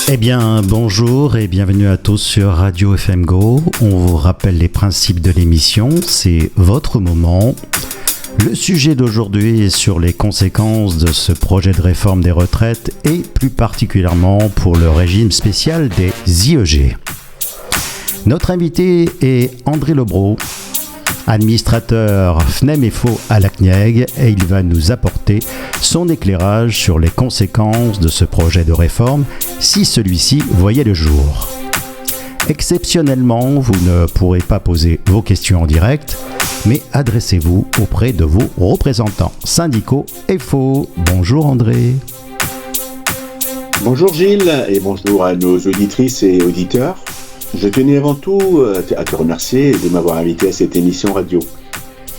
Eh bien, bonjour et bienvenue à tous sur Radio FM Go. On vous rappelle les principes de l'émission, c'est votre moment. Le sujet d'aujourd'hui est sur les conséquences de ce projet de réforme des retraites et plus particulièrement pour le régime spécial des IEG. Notre invité est André Lebros, administrateur FNEM-EFO à la CNIEG, et il va nous apporter son éclairage sur les conséquences de ce projet de réforme si celui-ci voyait le jour. Exceptionnellement, vous ne pourrez pas poser vos questions en direct, mais adressez-vous auprès de vos représentants syndicaux EFO. Bonjour André. Bonjour Gilles et bonjour à nos auditrices et auditeurs. Je tenais avant tout à te remercier de m'avoir invité à cette émission radio.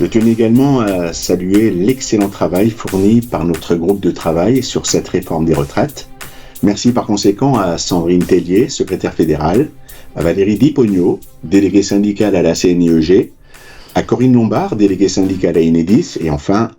Je tenais également à saluer l'excellent travail fourni par notre groupe de travail sur cette réforme des retraites. Merci par conséquent à Sandrine Tellier, secrétaire fédérale, à Valérie Dipogno, déléguée syndicale à la CNIEG, à Corinne Lombard, déléguée syndicale à Enedis, et enfin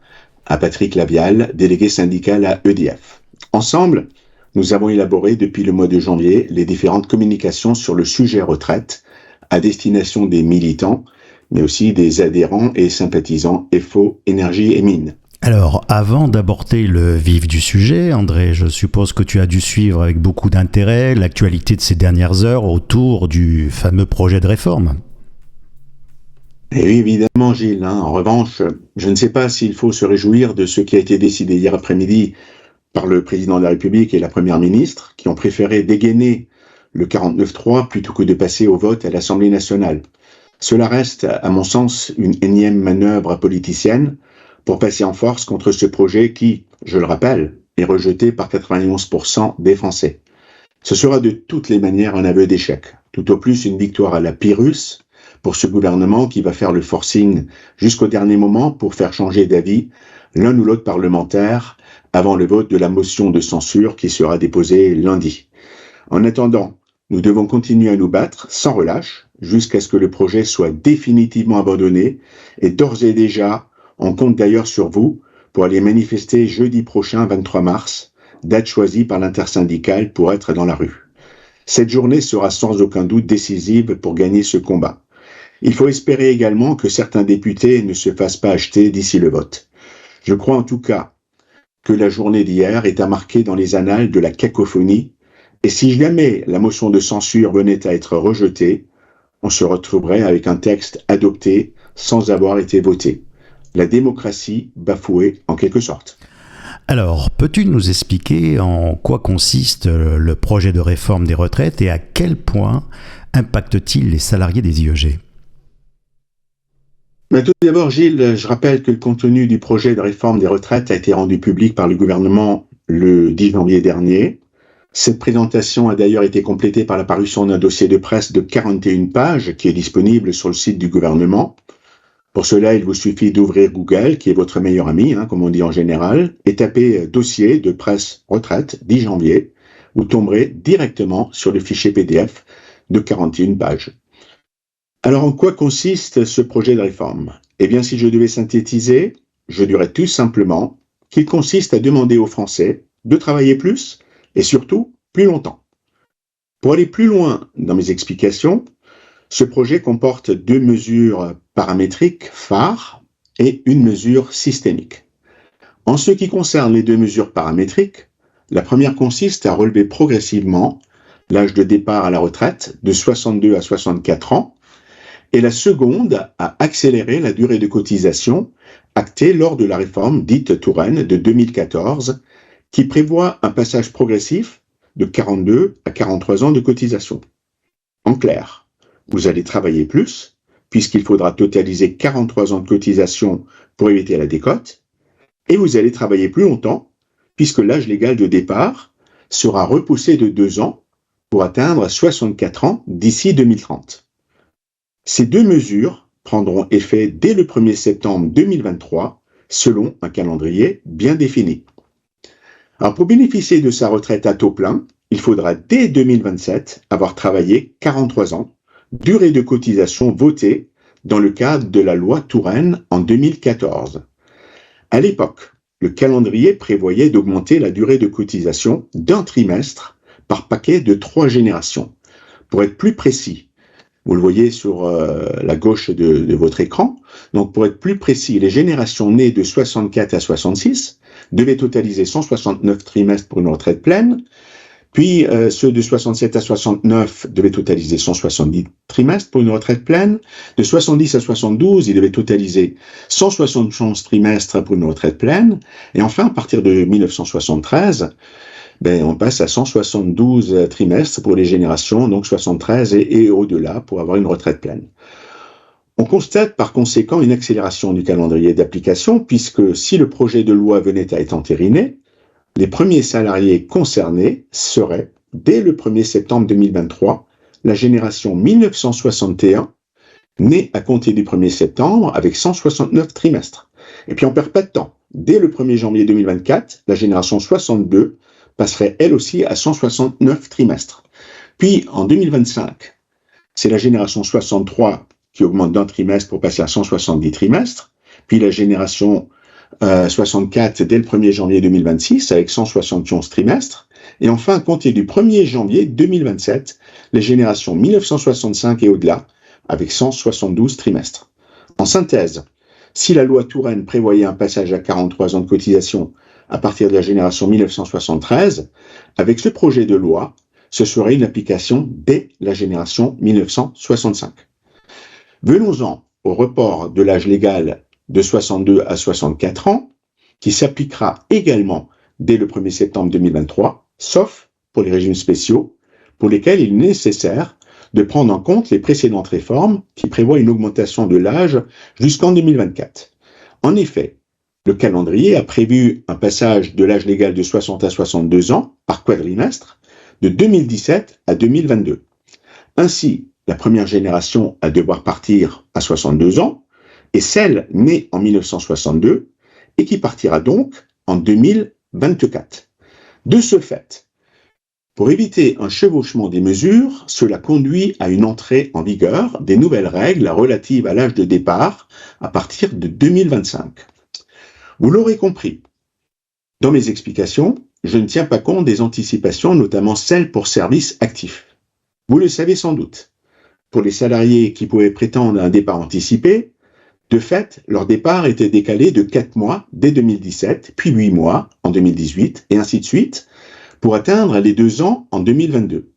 à Patrick Lavial, délégué syndical à EDF. Ensemble, nous avons élaboré depuis le mois de janvier les différentes communications sur le sujet retraite à destination des militants, mais aussi des adhérents et sympathisants EFO, Énergie et Mines. Alors, avant d'aborder le vif du sujet, André, je suppose que tu as dû suivre avec beaucoup d'intérêt l'actualité de ces dernières heures autour du fameux projet de réforme. Et oui, évidemment, Gilles. En revanche, je ne sais pas s'il faut se réjouir de ce qui a été décidé hier après-midi par le président de la République et la première ministre, qui ont préféré dégainer le 49.3 plutôt que de passer au vote à l'Assemblée nationale. Cela reste, à mon sens, une énième manœuvre politicienne pour passer en force contre ce projet qui, je le rappelle, est rejeté par 91% des Français. Ce sera de toutes les manières un aveu d'échec, tout au plus une victoire à la Pyrrhus pour ce gouvernement qui va faire le forcing jusqu'au dernier moment pour faire changer d'avis l'un ou l'autre parlementaire avant le vote de la motion de censure qui sera déposée lundi. En attendant, nous devons continuer à nous battre sans relâche jusqu'à ce que le projet soit définitivement abandonné et d'ores et déjà, on compte d'ailleurs sur vous pour aller manifester jeudi prochain, 23 mars, date choisie par l'intersyndicale pour être dans la rue. Cette journée sera sans aucun doute décisive pour gagner ce combat. Il faut espérer également que certains députés ne se fassent pas acheter d'ici le vote. Je crois en tout cas que la journée d'hier est à marquer dans les annales de la cacophonie, et si jamais la motion de censure venait à être rejetée, on se retrouverait avec un texte adopté sans avoir été voté. La démocratie bafouée en quelque sorte. Alors, peux-tu nous expliquer en quoi consiste le projet de réforme des retraites et à quel point impacte-t-il les salariés des IEG ? Mais tout d'abord, Gilles, je rappelle que le contenu du projet de réforme des retraites a été rendu public par le gouvernement le 10 janvier dernier. Cette présentation a d'ailleurs été complétée par la parution d'un dossier de presse de 41 pages qui est disponible sur le site du gouvernement. Pour cela, il vous suffit d'ouvrir Google, qui est votre meilleur ami, comme on dit en général, et taper dossier de presse retraite 10 janvier. Vous tomberez directement sur le fichier PDF de 41 pages. Alors, en quoi consiste ce projet de réforme ? Eh bien, si je devais synthétiser, je dirais tout simplement qu'il consiste à demander aux Français de travailler plus et surtout plus longtemps. Pour aller plus loin dans mes explications, ce projet comporte 2 mesures paramétriques phares et une mesure systémique. En ce qui concerne les 2 mesures paramétriques, la première consiste à relever progressivement l'âge de départ à la retraite de 62 à 64 ans, et la seconde à accélérer la durée de cotisation actée lors de la réforme dite Touraine de 2014, qui prévoit un passage progressif de 42 à 43 ans de cotisation. En clair, vous allez travailler plus, puisqu'il faudra totaliser 43 ans de cotisation pour éviter la décote, et vous allez travailler plus longtemps, puisque l'âge légal de départ sera repoussé de 2 ans pour atteindre 64 ans d'ici 2030. Ces 2 mesures prendront effet dès le 1er septembre 2023, selon un calendrier bien défini. Alors, pour bénéficier de sa retraite à taux plein, il faudra dès 2027 avoir travaillé 43 ans, durée de cotisation votée dans le cadre de la loi Touraine en 2014. À l'époque, le calendrier prévoyait d'augmenter la durée de cotisation d'un trimestre par paquet de 3 générations. Pour être plus précis, vous le voyez sur la gauche de votre écran, donc pour être plus précis, les générations nées de 64 à 66 devaient totaliser 169 trimestres pour une retraite pleine, puis ceux de 67 à 69 devaient totaliser 170 trimestres pour une retraite pleine. De 70 à 72, ils devaient totaliser 171 trimestres pour une retraite pleine. Et enfin, à partir de 1973, on passe à 172 trimestres pour les générations, donc 73 et au-delà, pour avoir une retraite pleine. On constate par conséquent une accélération du calendrier d'application, puisque si le projet de loi venait à être entériné, les premiers salariés concernés seraient, dès le 1er septembre 2023, la génération 1961, née à compter du 1er septembre avec 169 trimestres. Et puis on perd pas de temps. Dès le 1er janvier 2024, la génération 62 passerait elle aussi à 169 trimestres. Puis en 2025, c'est la génération 63 qui augmente d'un trimestre pour passer à 170 trimestres. Puis la génération 64 dès le 1er janvier 2026 avec 171 trimestres. Et enfin, à compter du 1er janvier 2027, les générations 1965 et au-delà avec 172 trimestres. En synthèse, si la loi Touraine prévoyait un passage à 43 ans de cotisation à partir de la génération 1973, avec ce projet de loi, ce serait une application dès la génération 1965. Venons-en au report de l'âge légal de 62 à 64 ans, qui s'appliquera également dès le 1er septembre 2023, sauf pour les régimes spéciaux, pour lesquels il est nécessaire de prendre en compte les précédentes réformes qui prévoient une augmentation de l'âge jusqu'en 2024. En effet, le calendrier a prévu un passage de l'âge légal de 60 à 62 ans par quadrimestre de 2017 à 2022. Ainsi, la première génération à devoir partir à 62 ans est celle née en 1962 et qui partira donc en 2024. De ce fait, pour éviter un chevauchement des mesures, cela conduit à une entrée en vigueur des nouvelles règles relatives à l'âge de départ à partir de 2025. Vous l'aurez compris, dans mes explications, je ne tiens pas compte des anticipations, notamment celles pour services actifs. Vous le savez sans doute, pour les salariés qui pouvaient prétendre à un départ anticipé, de fait, leur départ était décalé de 4 mois dès 2017, puis 8 mois en 2018, et ainsi de suite, pour atteindre les 2 ans en 2022.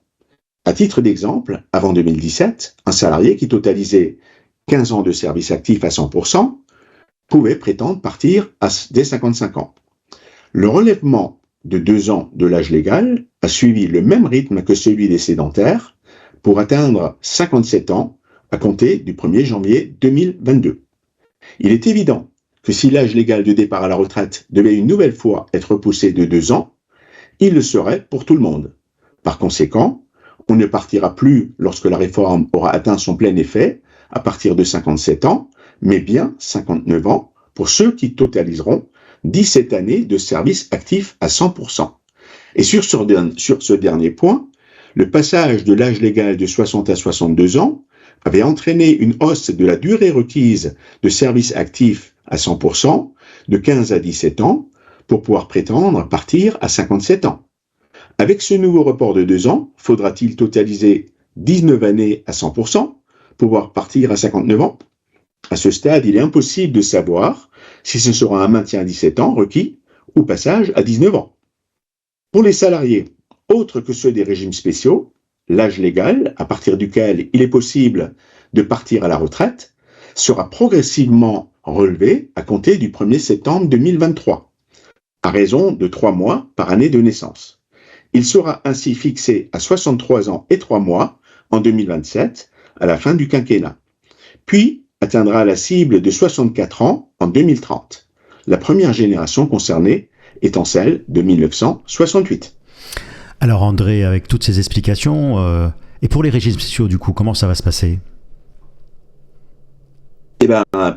À titre d'exemple, avant 2017, un salarié qui totalisait 15 ans de service actif à 100% pouvait prétendre partir dès 55 ans. Le relèvement de 2 ans de l'âge légal a suivi le même rythme que celui des sédentaires pour atteindre 57 ans à compter du 1er janvier 2022. Il est évident que si l'âge légal de départ à la retraite devait une nouvelle fois être repoussé de 2 ans, il le serait pour tout le monde. Par conséquent, on ne partira plus lorsque la réforme aura atteint son plein effet, à partir de 57 ans, mais bien 59 ans pour ceux qui totaliseront 17 années de service actif à 100%. Et sur ce dernier point, le passage de l'âge légal de 60 à 62 ans avait entraîné une hausse de la durée requise de service actif à 100% de 15 à 17 ans pour pouvoir prétendre partir à 57 ans. Avec ce nouveau report de 2 ans, faudra-t-il totaliser 19 années à 100% pour pouvoir partir à 59 ans? À ce stade, il est impossible de savoir si ce sera un maintien à 17 ans requis ou passage à 19 ans. Pour les salariés, autres que ceux des régimes spéciaux, l'âge légal à partir duquel il est possible de partir à la retraite sera progressivement relevé à compter du 1er septembre 2023, à raison de 3 mois par année de naissance. Il sera ainsi fixé à 63 ans et 3 mois en 2027, à la fin du quinquennat, puis atteindra la cible de 64 ans en 2030, la première génération concernée étant celle de 1968. Alors André, avec toutes ces explications, et pour les régimes spéciaux du coup, comment ça va se passer?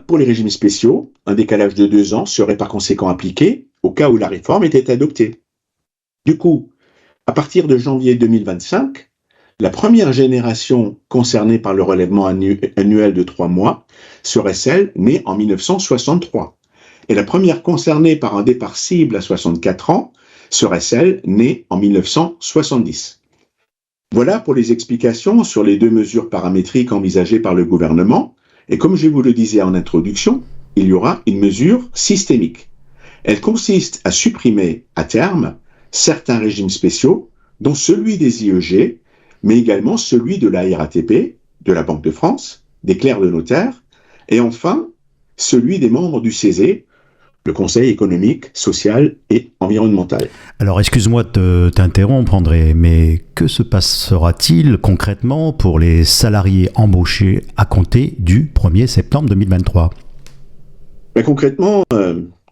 Pour les régimes spéciaux, un décalage de 2 ans serait par conséquent appliqué au cas où la réforme était adoptée. Du coup, à partir de janvier 2025, la première génération concernée par le relèvement annuel de 3 mois serait celle née en 1963. Et la première concernée par un départ cible à 64 ans serait celle née en 1970. Voilà pour les explications sur les deux mesures paramétriques envisagées par le gouvernement. Et comme je vous le disais en introduction, il y aura une mesure systémique. Elle consiste à supprimer à terme certains régimes spéciaux, dont celui des IEG, mais également celui de la RATP, de la Banque de France, des clercs de notaire, et enfin celui des membres du CESE, le Conseil économique, social et environnemental. Alors, excuse-moi de t'interrompre, André, mais que se passera-t-il concrètement pour les salariés embauchés à compter du 1er septembre 2023 ? Concrètement,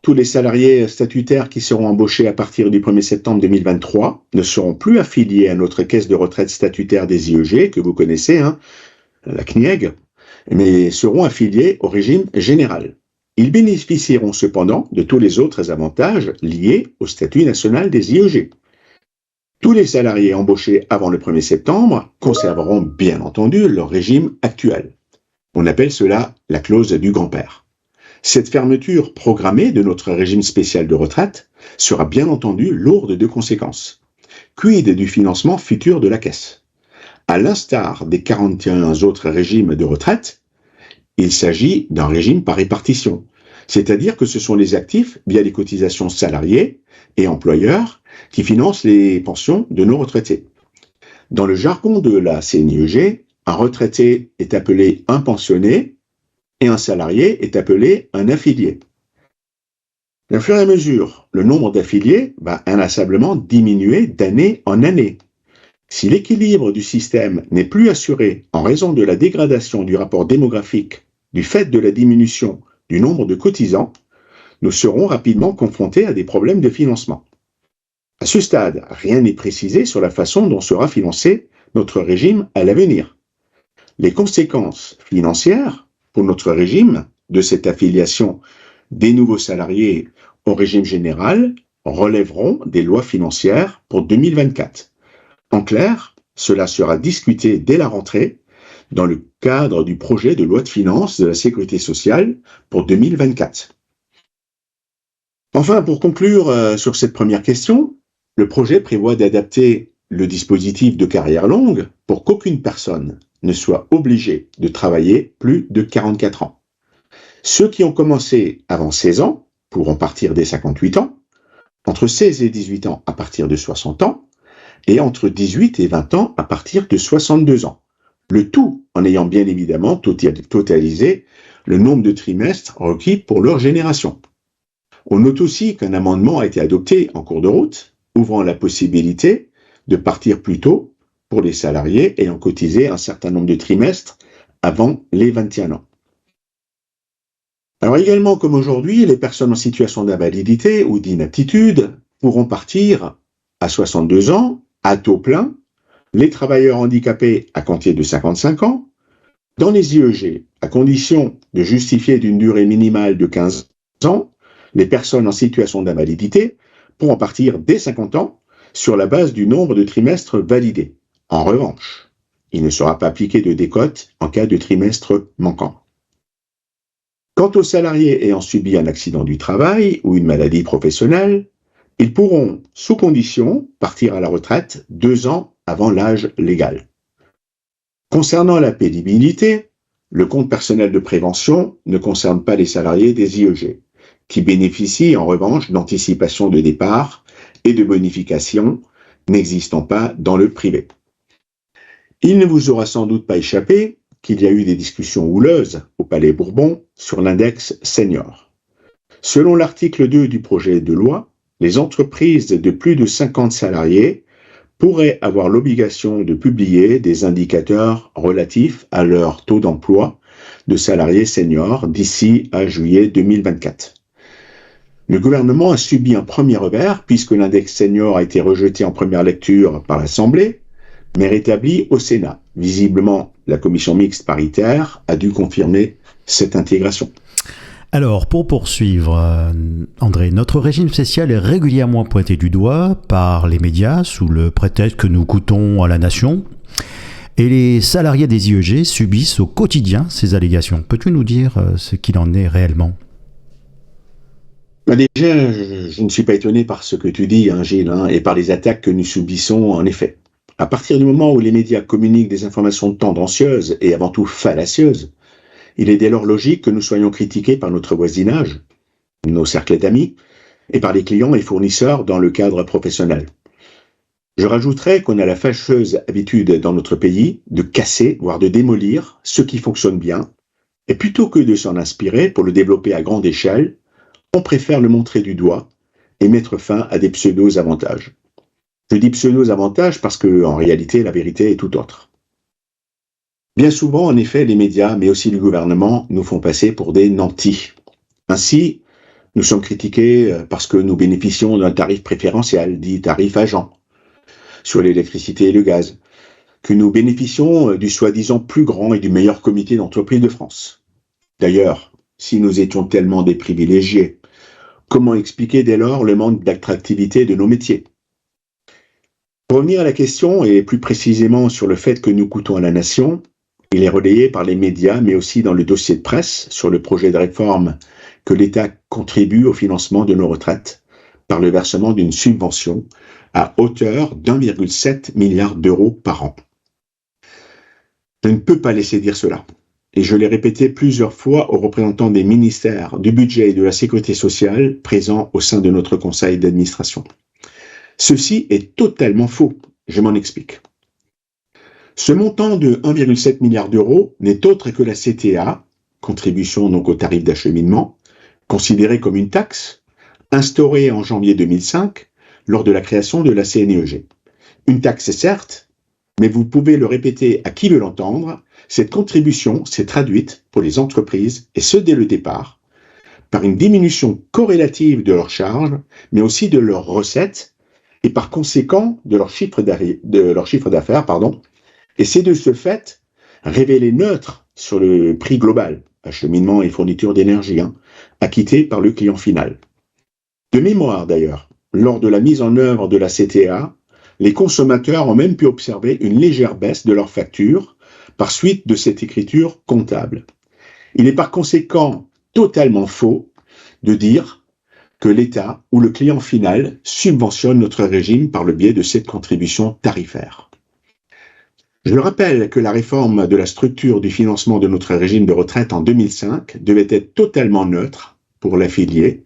tous les salariés statutaires qui seront embauchés à partir du 1er septembre 2023 ne seront plus affiliés à notre caisse de retraite statutaire des IEG, que vous connaissez, la CNIEG, mais seront affiliés au régime général. Ils bénéficieront cependant de tous les autres avantages liés au statut national des IEG. Tous les salariés embauchés avant le 1er septembre conserveront bien entendu leur régime actuel. On appelle cela la clause du grand-père. Cette fermeture programmée de notre régime spécial de retraite sera bien entendu lourde de conséquences. Quid du financement futur de la caisse ? À l'instar des 41 autres régimes de retraite, il s'agit d'un régime par répartition, c'est-à-dire que ce sont les actifs, via les cotisations salariés et employeurs, qui financent les pensions de nos retraités. Dans le jargon de la CNIEG, un retraité est appelé un pensionné et un salarié est appelé un affilié. Au fur et à mesure, le nombre d'affiliés va inlassablement diminuer d'année en année. Si l'équilibre du système n'est plus assuré en raison de la dégradation du rapport démographique du fait de la diminution du nombre de cotisants, nous serons rapidement confrontés à des problèmes de financement. À ce stade, rien n'est précisé sur la façon dont sera financé notre régime à l'avenir. Les conséquences financières pour notre régime de cette affiliation des nouveaux salariés au régime général relèveront des lois financières pour 2024. En clair, cela sera discuté dès la rentrée dans le cadre du projet de loi de finances de la Sécurité sociale pour 2024. Enfin, pour conclure sur cette première question, le projet prévoit d'adapter le dispositif de carrière longue pour qu'aucune personne ne soit obligée de travailler plus de 44 ans. Ceux qui ont commencé avant 16 ans pourront partir dès 58 ans, entre 16 et 18 ans à partir de 60 ans, et entre 18 et 20 ans à partir de 62 ans. Le tout en ayant bien évidemment totalisé le nombre de trimestres requis pour leur génération. On note aussi qu'un amendement a été adopté en cours de route, ouvrant la possibilité de partir plus tôt pour les salariés ayant cotisé un certain nombre de trimestres avant les 21 ans. Alors également, comme aujourd'hui, les personnes en situation d'invalidité ou d'inaptitude pourront partir à 62 ans, à taux plein, les travailleurs handicapés à compter de 55 ans, dans les IEG, à condition de justifier d'une durée minimale de 15 ans, les personnes en situation d'invalidité pourront partir dès 50 ans sur la base du nombre de trimestres validés. En revanche, il ne sera pas appliqué de décote en cas de trimestre manquant. Quant aux salariés ayant subi un accident du travail ou une maladie professionnelle, ils pourront, sous condition, partir à la retraite 2 ans avant l'âge légal. Concernant la pénibilité, le compte personnel de prévention ne concerne pas les salariés des IEG, qui bénéficient en revanche d'anticipation de départ et de bonifications n'existant pas dans le privé. Il ne vous aura sans doute pas échappé qu'il y a eu des discussions houleuses au Palais Bourbon sur l'index senior. Selon l'article 2 du projet de loi, les entreprises de plus de 50 salariés pourraient avoir l'obligation de publier des indicateurs relatifs à leur taux d'emploi de salariés seniors d'ici à juillet 2024. Le gouvernement a subi un premier revers puisque l'index senior a été rejeté en première lecture par l'Assemblée, mais rétabli au Sénat. Visiblement, la commission mixte paritaire a dû confirmer cette intégration. Alors, pour poursuivre, André, notre régime spécial est régulièrement pointé du doigt par les médias sous le prétexte que nous coûtons à la nation. Et les salariés des IEG subissent au quotidien ces allégations. Peux-tu nous dire ce qu'il en est réellement ? Déjà, je ne suis pas étonné par ce que tu dis, Gilles, et par les attaques que nous subissons en effet. À partir du moment où les médias communiquent des informations tendancieuses et avant tout fallacieuses, il est dès lors logique que nous soyons critiqués par notre voisinage, nos cercles d'amis, et par les clients et fournisseurs dans le cadre professionnel. Je rajouterais qu'on a la fâcheuse habitude dans notre pays de casser, voire de démolir ce qui fonctionne bien, et plutôt que de s'en inspirer pour le développer à grande échelle, on préfère le montrer du doigt et mettre fin à des pseudo-avantages. Je dis pseudo-avantages parce que, en réalité, la vérité est tout autre. Bien souvent, en effet, les médias, mais aussi le gouvernement, nous font passer pour des nantis. Ainsi, nous sommes critiqués parce que nous bénéficions d'un tarif préférentiel, dit tarif agent, sur l'électricité et le gaz, que nous bénéficions du soi-disant plus grand et du meilleur comité d'entreprise de France. D'ailleurs, si nous étions tellement des privilégiés, comment expliquer dès lors le manque d'attractivité de nos métiers ? Pour revenir à la question, et plus précisément sur le fait que nous coûtons à la nation, il est relayé par les médias, mais aussi dans le dossier de presse sur le projet de réforme que l'État contribue au financement de nos retraites par le versement d'une subvention à hauteur d'1,7 milliard d'euros par an. Je ne peux pas laisser dire cela, et je l'ai répété plusieurs fois aux représentants des ministères du budget et de la sécurité sociale présents au sein de notre conseil d'administration. Ceci est totalement faux, je m'en explique. Ce montant de 1,7 milliard d'euros n'est autre que la CTA, contribution donc au tarif d'acheminement, considérée comme une taxe, instaurée en janvier 2005 lors de la création de la CNEEG. Une taxe certes, mais vous pouvez le répéter à qui veut l'entendre, cette contribution s'est traduite pour les entreprises, et ce dès le départ, par une diminution corrélative de leurs charges, mais aussi de leurs recettes, et par conséquent de leur chiffre d'affaires, et c'est de ce fait révélé neutre sur le prix global, acheminement et fourniture d'énergie, acquitté par le client final. De mémoire d'ailleurs, lors de la mise en œuvre de la CTA, les consommateurs ont même pu observer une légère baisse de leur facture par suite de cette écriture comptable. Il est par conséquent totalement faux de dire que l'État ou le client final subventionne notre régime par le biais de cette contribution tarifaire. Je rappelle que la réforme de la structure du financement de notre régime de retraite en 2005 devait être totalement neutre pour l'affilié,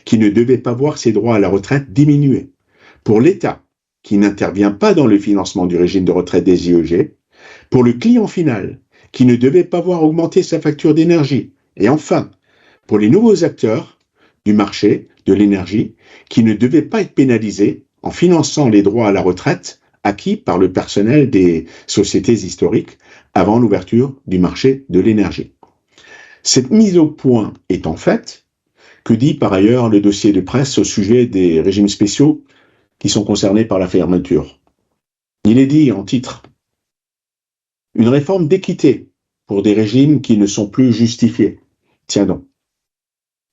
qui ne devait pas voir ses droits à la retraite diminuer. Pour l'État, qui n'intervient pas dans le financement du régime de retraite des IEG, pour le client final, qui ne devait pas voir augmenter sa facture d'énergie, et enfin, pour les nouveaux acteurs du marché de l'énergie, qui ne devaient pas être pénalisés en finançant les droits à la retraite acquis par le personnel des sociétés historiques avant l'ouverture du marché de l'énergie. Cette mise au point étant faite, que dit par ailleurs le dossier de presse au sujet des régimes spéciaux qui sont concernés par la fermeture? Il est dit en titre « Une réforme d'équité pour des régimes qui ne sont plus justifiés ». Tiens donc.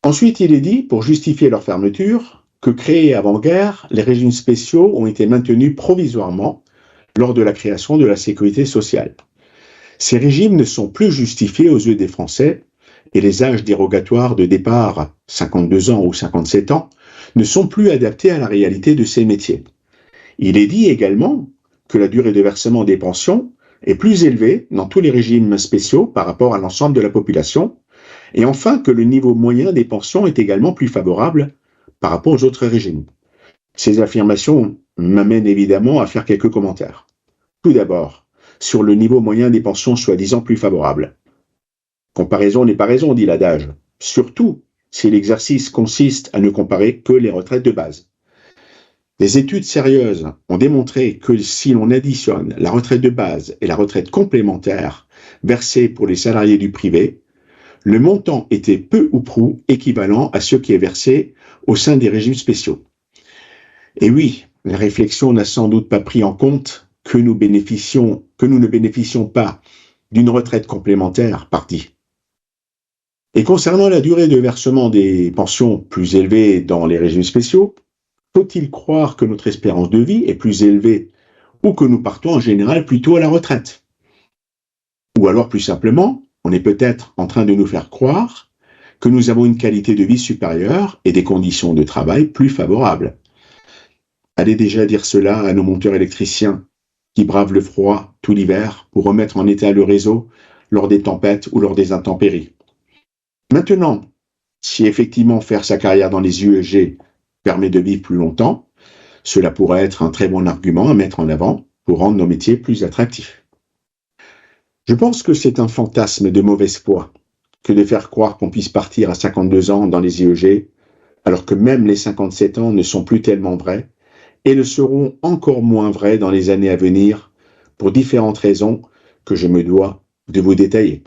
Ensuite, il est dit, pour justifier leur fermeture, que créés avant-guerre, les régimes spéciaux ont été maintenus provisoirement lors de la création de la sécurité sociale. Ces régimes ne sont plus justifiés aux yeux des Français et les âges dérogatoires de départ, 52 ans ou 57 ans, ne sont plus adaptés à la réalité de ces métiers. Il est dit également que la durée de versement des pensions est plus élevée dans tous les régimes spéciaux par rapport à l'ensemble de la population, et enfin que le niveau moyen des pensions est également plus favorable par rapport aux autres régimes. Ces affirmations m'amènent évidemment à faire quelques commentaires. Tout d'abord, sur le niveau moyen des pensions soi-disant plus favorable. Comparaison n'est pas raison, dit l'adage, surtout si l'exercice consiste à ne comparer que les retraites de base. Des études sérieuses ont démontré que si l'on additionne la retraite de base et la retraite complémentaire versée pour les salariés du privé, le montant était peu ou prou équivalent à ce qui est versé au sein des régimes spéciaux. Et oui, la réflexion n'a sans doute pas pris en compte que nous ne bénéficions pas d'une retraite complémentaire partie. Et concernant la durée de versement des pensions plus élevées dans les régimes spéciaux, faut-il croire que notre espérance de vie est plus élevée ou que nous partons en général plutôt à la retraite? Ou alors plus simplement, on est peut-être en train de nous faire croire que nous avons une qualité de vie supérieure et des conditions de travail plus favorables. Allez déjà dire cela à nos monteurs électriciens qui bravent le froid tout l'hiver pour remettre en état le réseau lors des tempêtes ou lors des intempéries. Maintenant, si effectivement faire sa carrière dans les UEG permet de vivre plus longtemps, cela pourrait être un très bon argument à mettre en avant pour rendre nos métiers plus attractifs. Je pense que c'est un fantasme de mauvaise foi que de faire croire qu'on puisse partir à 52 ans dans les IEG, alors que même les 57 ans ne sont plus tellement vrais et le seront encore moins vrais dans les années à venir pour différentes raisons que je me dois de vous détailler.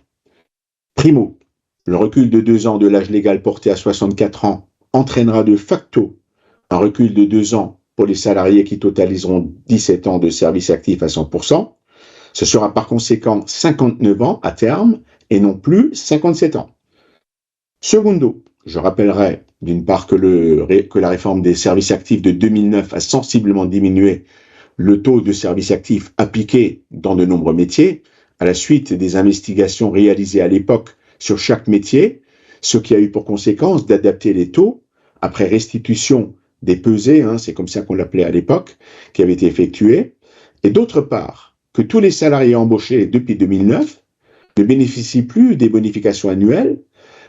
Primo, le recul de 2 ans de l'âge légal porté à 64 ans entraînera de facto un recul de 2 ans pour les salariés qui totaliseront 17 ans de service actif à 100%. Ce sera par conséquent 59 ans à terme et non plus 57 ans. Secondo, je rappellerai d'une part que la réforme des services actifs de 2009 a sensiblement diminué le taux de services actifs appliqués dans de nombreux métiers à la suite des investigations réalisées à l'époque sur chaque métier, ce qui a eu pour conséquence d'adapter les taux après restitution des pesées, c'est comme ça qu'on l'appelait à l'époque, qui avaient été effectuées, et d'autre part, que tous les salariés embauchés depuis 2009 ne bénéficient plus des bonifications annuelles,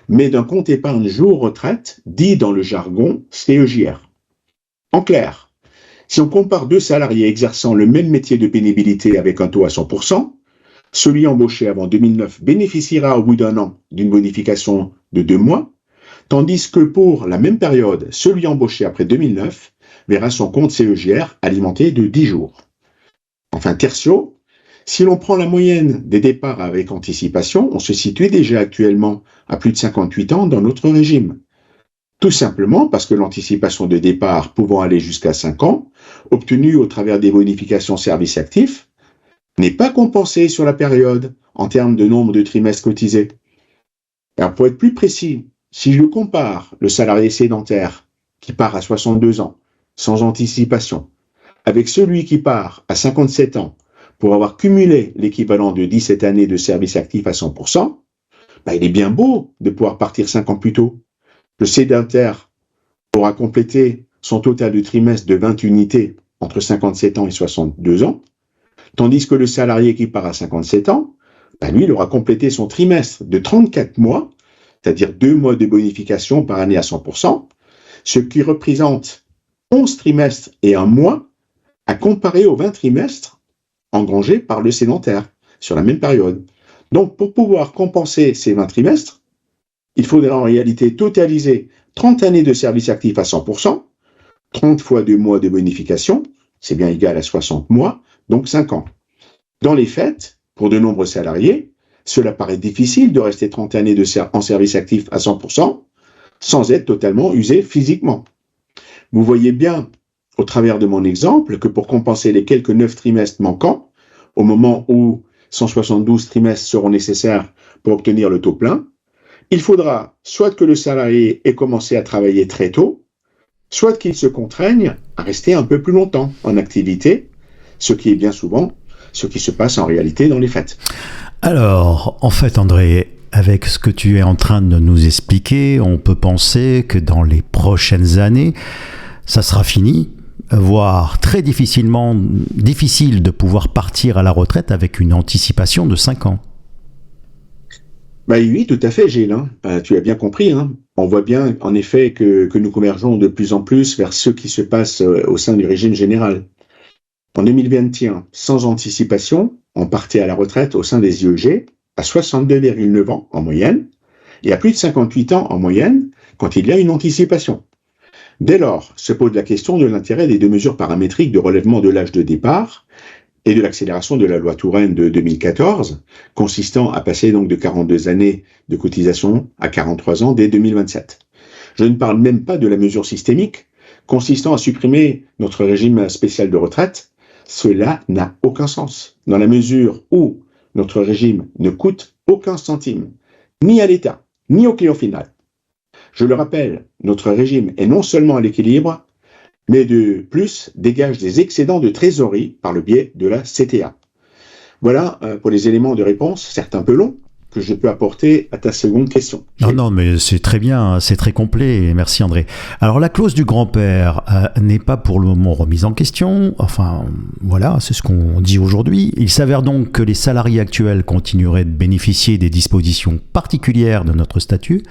mais d'un compte épargne jour retraite, dit dans le jargon CEJR. En clair, si on compare 2 salariés exerçant le même métier de pénibilité avec un taux à 100%, celui embauché avant 2009 bénéficiera au bout d'un an d'une bonification de 2 mois, tandis que pour la même période, celui embauché après 2009 verra son compte CEJR alimenté de 10 jours. Enfin, tertio, si l'on prend la moyenne des départs avec anticipation, on se situe déjà actuellement à plus de 58 ans dans notre régime. Tout simplement parce que l'anticipation de départ pouvant aller jusqu'à 5 ans, obtenue au travers des bonifications services actifs, n'est pas compensée sur la période en termes de nombre de trimestres cotisés. Alors pour être plus précis, si je compare le salarié sédentaire qui part à 62 ans, sans anticipation, avec celui qui part à 57 ans pour avoir cumulé l'équivalent de 17 années de service actif à 100%, il est bien beau de pouvoir partir 5 ans plus tôt. Le sédentaire aura complété son total de trimestres de 20 unités entre 57 ans et 62 ans, tandis que le salarié qui part à 57 ans, lui, il aura complété son trimestre de 34 mois, c'est-à-dire 2 mois de bonification par année à 100%, ce qui représente 11 trimestres et 1 mois à comparer aux 20 trimestres engrangés par le sédentaire sur la même période. Donc, pour pouvoir compenser ces 20 trimestres, il faudra en réalité totaliser 30 années de service actif à 100%, 30 fois 2 mois de bonification, c'est bien égal à 60 mois, donc 5 ans. Dans les faits, pour de nombreux salariés, cela paraît difficile de rester 30 années en service actif à 100% sans être totalement usé physiquement. Vous voyez bien, au travers de mon exemple, que pour compenser les quelques 9 trimestres manquants, au moment où 172 trimestres seront nécessaires pour obtenir le taux plein, il faudra soit que le salarié ait commencé à travailler très tôt, soit qu'il se contraigne à rester un peu plus longtemps en activité, ce qui est bien souvent ce qui se passe en réalité dans les faits. Alors, en fait, André, avec ce que tu es en train de nous expliquer, on peut penser que dans les prochaines années, ça sera fini, voire très difficile de pouvoir partir à la retraite avec une anticipation de 5 ans. Oui, tout à fait, Gilles. Tu as bien compris. On voit bien, en effet, que nous convergeons de plus en plus vers ce qui se passe au sein du régime général. En 2021, sans anticipation, on partait à la retraite au sein des IEG à 62,9 ans en moyenne et à plus de 58 ans en moyenne quand il y a une anticipation. Dès lors, se pose la question de l'intérêt des 2 mesures paramétriques de relèvement de l'âge de départ et de l'accélération de la loi Touraine de 2014, consistant à passer donc de 42 années de cotisation à 43 ans dès 2027. Je ne parle même pas de la mesure systémique, consistant à supprimer notre régime spécial de retraite. Cela n'a aucun sens, dans la mesure où notre régime ne coûte aucun centime, ni à l'État, ni au client final. Je le rappelle, notre régime est non seulement à l'équilibre, mais de plus dégage des excédents de trésorerie par le biais de la CTA. Voilà pour les éléments de réponse, certes un peu longs, que je peux apporter à ta seconde question. Non, mais c'est très bien, c'est très complet. Merci André. Alors la clause du grand-père n'est pas pour le moment remise en question. Enfin, voilà, c'est ce qu'on dit aujourd'hui. Il s'avère donc que les salariés actuels continueraient de bénéficier des dispositions particulières de notre statut.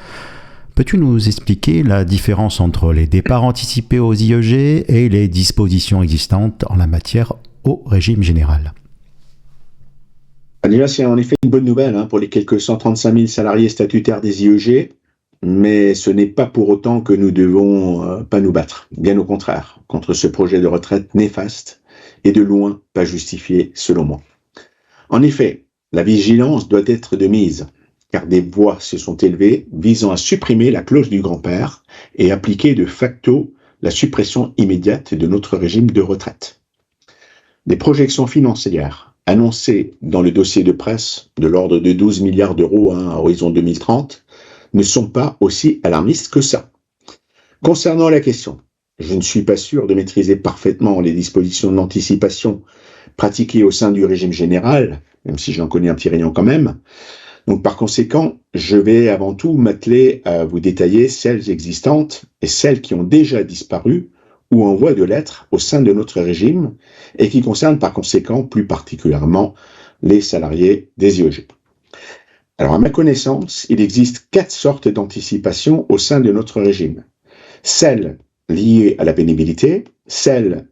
Peux-tu nous expliquer la différence entre les départs anticipés aux IEG et les dispositions existantes en la matière au régime général ? Déjà, c'est en effet une bonne nouvelle pour les quelques 135 000 salariés statutaires des IEG, mais ce n'est pas pour autant que nous devons pas nous battre. Bien au contraire, contre ce projet de retraite néfaste et de loin pas justifié, selon moi. En effet, la vigilance doit être de mise, car des voix se sont élevées visant à supprimer la clause du grand-père et appliquer de facto la suppression immédiate de notre régime de retraite. Des projections financières annoncées dans le dossier de presse de l'ordre de 12 milliards d'euros à horizon 2030 ne sont pas aussi alarmistes que ça. Concernant la question, je ne suis pas sûr de maîtriser parfaitement les dispositions d'anticipation pratiquées au sein du régime général, même si j'en connais un petit rayon quand même. Donc par conséquent, je vais avant tout m'atteler à vous détailler celles existantes et celles qui ont déjà disparu ou en voie de l'être au sein de notre régime et qui concernent par conséquent plus particulièrement les salariés des IEG. Alors à ma connaissance, il existe 4 sortes d'anticipation au sein de notre régime. Celles liées à la pénibilité, celles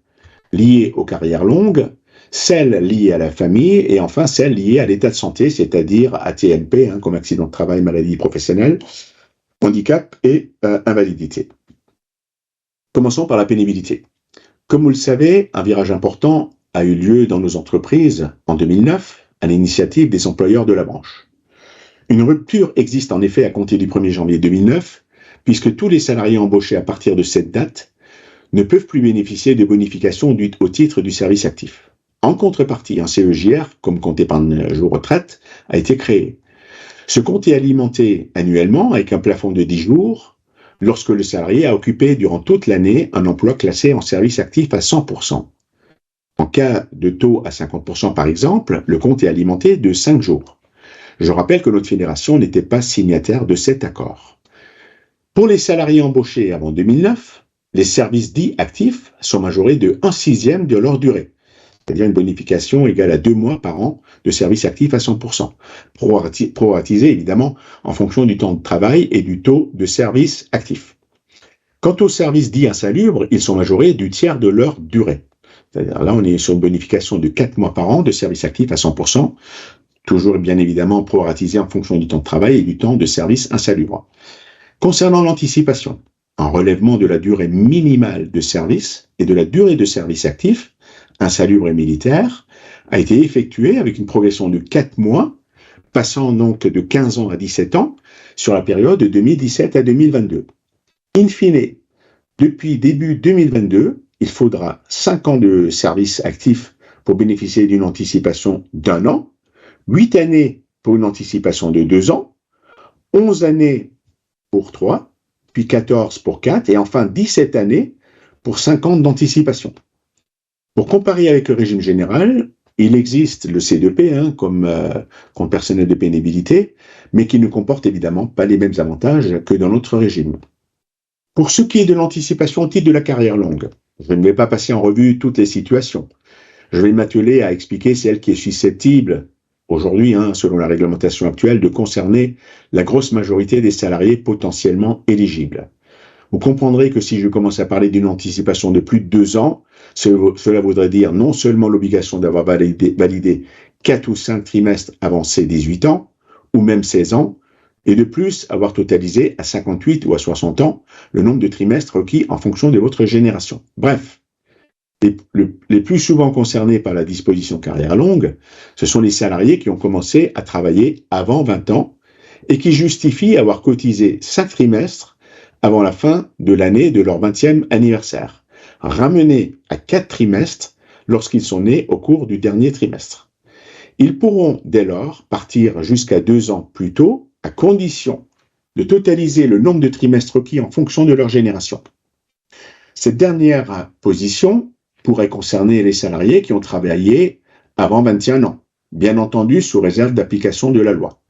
liées aux carrières longues, celles liées à la famille et enfin celles liées à l'état de santé, c'est-à-dire AT-MP, comme accident de travail, maladie professionnelle, handicap et invalidité. Commençons par la pénibilité. Comme vous le savez, un virage important a eu lieu dans nos entreprises en 2009 à l'initiative des employeurs de la branche. Une rupture existe en effet à compter du 1er janvier 2009, puisque tous les salariés embauchés à partir de cette date ne peuvent plus bénéficier de bonifications au titre du service actif. En contrepartie, un CEJR, comme compte épargne jour retraite, a été créé. Ce compte est alimenté annuellement avec un plafond de 10 jours, lorsque le salarié a occupé durant toute l'année un emploi classé en service actif à 100%. En cas de taux à 50% par exemple, le compte est alimenté de 5 jours. Je rappelle que notre fédération n'était pas signataire de cet accord. Pour les salariés embauchés avant 2009, les services dits actifs sont majorés de 1/6 de leur durée, c'est-à-dire une bonification égale à 2 mois par an de service actif à 100%, proratisé évidemment en fonction du temps de travail et du taux de service actif. Quant aux services dits insalubres, ils sont majorés du tiers de leur durée. C'est-à-dire là, on est sur une bonification de 4 mois par an de service actif à 100%, toujours bien évidemment proratisé en fonction du temps de travail et du temps de service insalubre. Concernant l'anticipation, un relèvement de la durée minimale de service et de la durée de service actif, insalubre et militaire, a été effectué avec une progression de 4 mois, passant donc de 15 ans à 17 ans, sur la période de 2017 à 2022. In fine, depuis début 2022, il faudra 5 ans de service actif pour bénéficier d'une anticipation d'1 an, 8 années pour une anticipation de 2 ans, 11 années pour 3, puis 14 pour 4, et enfin 17 années pour 5 ans d'anticipation. Pour comparer avec le régime général, il existe le C2P comme compte personnel de pénibilité, mais qui ne comporte évidemment pas les mêmes avantages que dans notre régime. Pour ce qui est de l'anticipation au titre de la carrière longue, je ne vais pas passer en revue toutes les situations. Je vais m'atteler à expliquer celle qui est susceptible, aujourd'hui, selon la réglementation actuelle, de concerner la grosse majorité des salariés potentiellement éligibles. Vous comprendrez que si je commence à parler d'une anticipation de plus de 2 ans, cela voudrait dire non seulement l'obligation d'avoir validé 4 ou 5 trimestres avant ses 18 ans, ou même 16 ans, et de plus avoir totalisé à 58 ou à 60 ans le nombre de trimestres requis en fonction de votre génération. Bref, les plus souvent concernés par la disposition carrière longue, ce sont les salariés qui ont commencé à travailler avant 20 ans et qui justifient avoir cotisé 5 trimestres avant la fin de l'année de leur 20e anniversaire, ramenés à 4 trimestres lorsqu'ils sont nés au cours du dernier trimestre. Ils pourront dès lors partir jusqu'à 2 ans plus tôt, à condition de totaliser le nombre de trimestres requis en fonction de leur génération. Cette dernière position pourrait concerner les salariés qui ont travaillé avant 21 ans, bien entendu sous réserve d'application de la loi.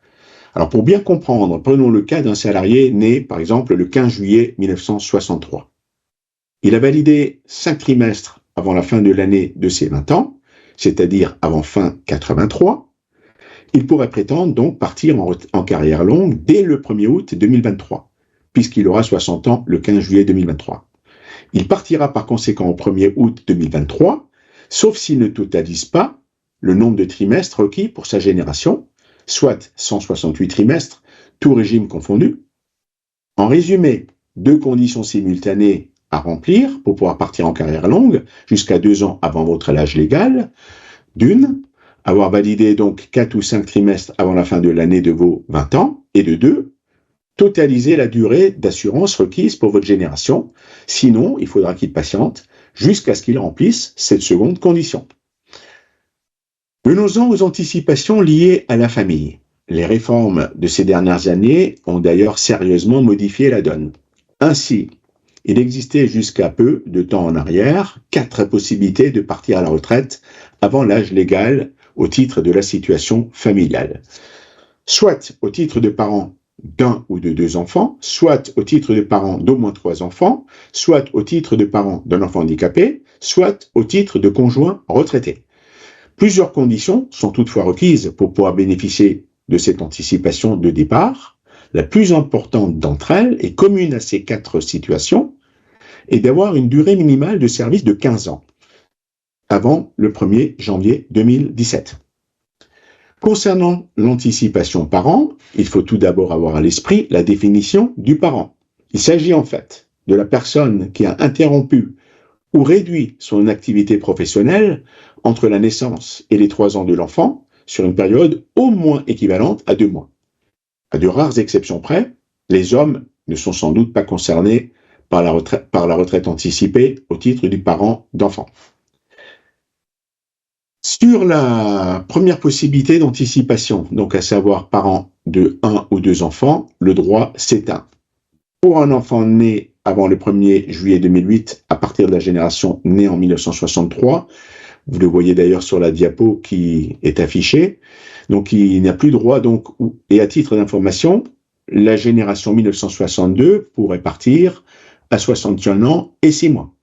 Alors pour bien comprendre, prenons le cas d'un salarié né par exemple le 15 juillet 1963. Il a validé 5 trimestres avant la fin de l'année de ses 20 ans, c'est-à-dire avant fin 83. Il pourrait prétendre donc partir en carrière longue dès le 1er août 2023, puisqu'il aura 60 ans le 15 juillet 2023. Il partira par conséquent au 1er août 2023, sauf s'il ne totalise pas le nombre de trimestres requis pour sa génération, soit 168 trimestres, tout régime confondu. En résumé, 2 conditions simultanées à remplir pour pouvoir partir en carrière longue jusqu'à 2 ans avant votre âge légal. D'une, avoir validé donc 4 ou 5 trimestres avant la fin de l'année de vos 20 ans, et de 2, totaliser la durée d'assurance requise pour votre génération. Sinon, il faudra qu'il patiente jusqu'à ce qu'il remplisse cette seconde condition. Venons-en aux anticipations liées à la famille. Les réformes de ces dernières années ont d'ailleurs sérieusement modifié la donne. Ainsi, il existait jusqu'à peu de temps en arrière 4 possibilités de partir à la retraite avant l'âge légal au titre de la situation familiale. Soit au titre de parents d'1 ou de 2 enfants, soit au titre de parents d'au moins 3 enfants, soit au titre de parents d'un enfant handicapé, soit au titre de conjoint retraité. Plusieurs conditions sont toutefois requises pour pouvoir bénéficier de cette anticipation de départ. La plus importante d'entre elles est commune à ces 4 situations et d'avoir une durée minimale de service de 15 ans avant le 1er janvier 2017. Concernant l'anticipation parent, il faut tout d'abord avoir à l'esprit la définition du parent. Il s'agit en fait de la personne qui a interrompu ou réduit son activité professionnelle entre la naissance et les 3 ans de l'enfant sur une période au moins équivalente à 2 mois. À de rares exceptions près, les hommes ne sont sans doute pas concernés par la retraite anticipée au titre du parent d'enfant. Sur la première possibilité d'anticipation, donc à savoir parent de 1 ou 2 enfants, le droit s'éteint. Pour un enfant né avant le 1er juillet 2008, à partir de la génération née en 1963, vous le voyez d'ailleurs sur la diapo qui est affichée, donc il n'y a plus droit, donc, et à titre d'information, la génération 1962 pourrait partir à 61 ans et 6 mois.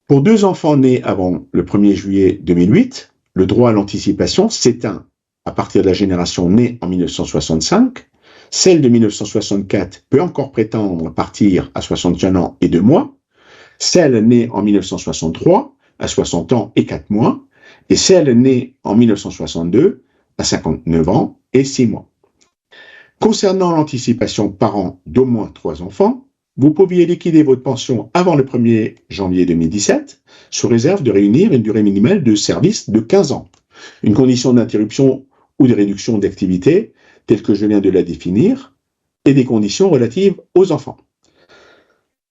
Pour 2 enfants nés avant le 1er juillet 2008, le droit à l'anticipation s'éteint à partir de la génération née en 1965. Celle de 1964 peut encore prétendre partir à 61 ans et 2 mois. Celle née en 1963 à 60 ans et 4 mois. Et celle née en 1962 à 59 ans et 6 mois. Concernant l'anticipation parent d'au moins 3 enfants, vous pouviez liquider votre pension avant le 1er janvier 2017, sous réserve de réunir une durée minimale de service de 15 ans. Une condition d'interruption ou de réduction d'activité, telle que je viens de la définir, et des conditions relatives aux enfants.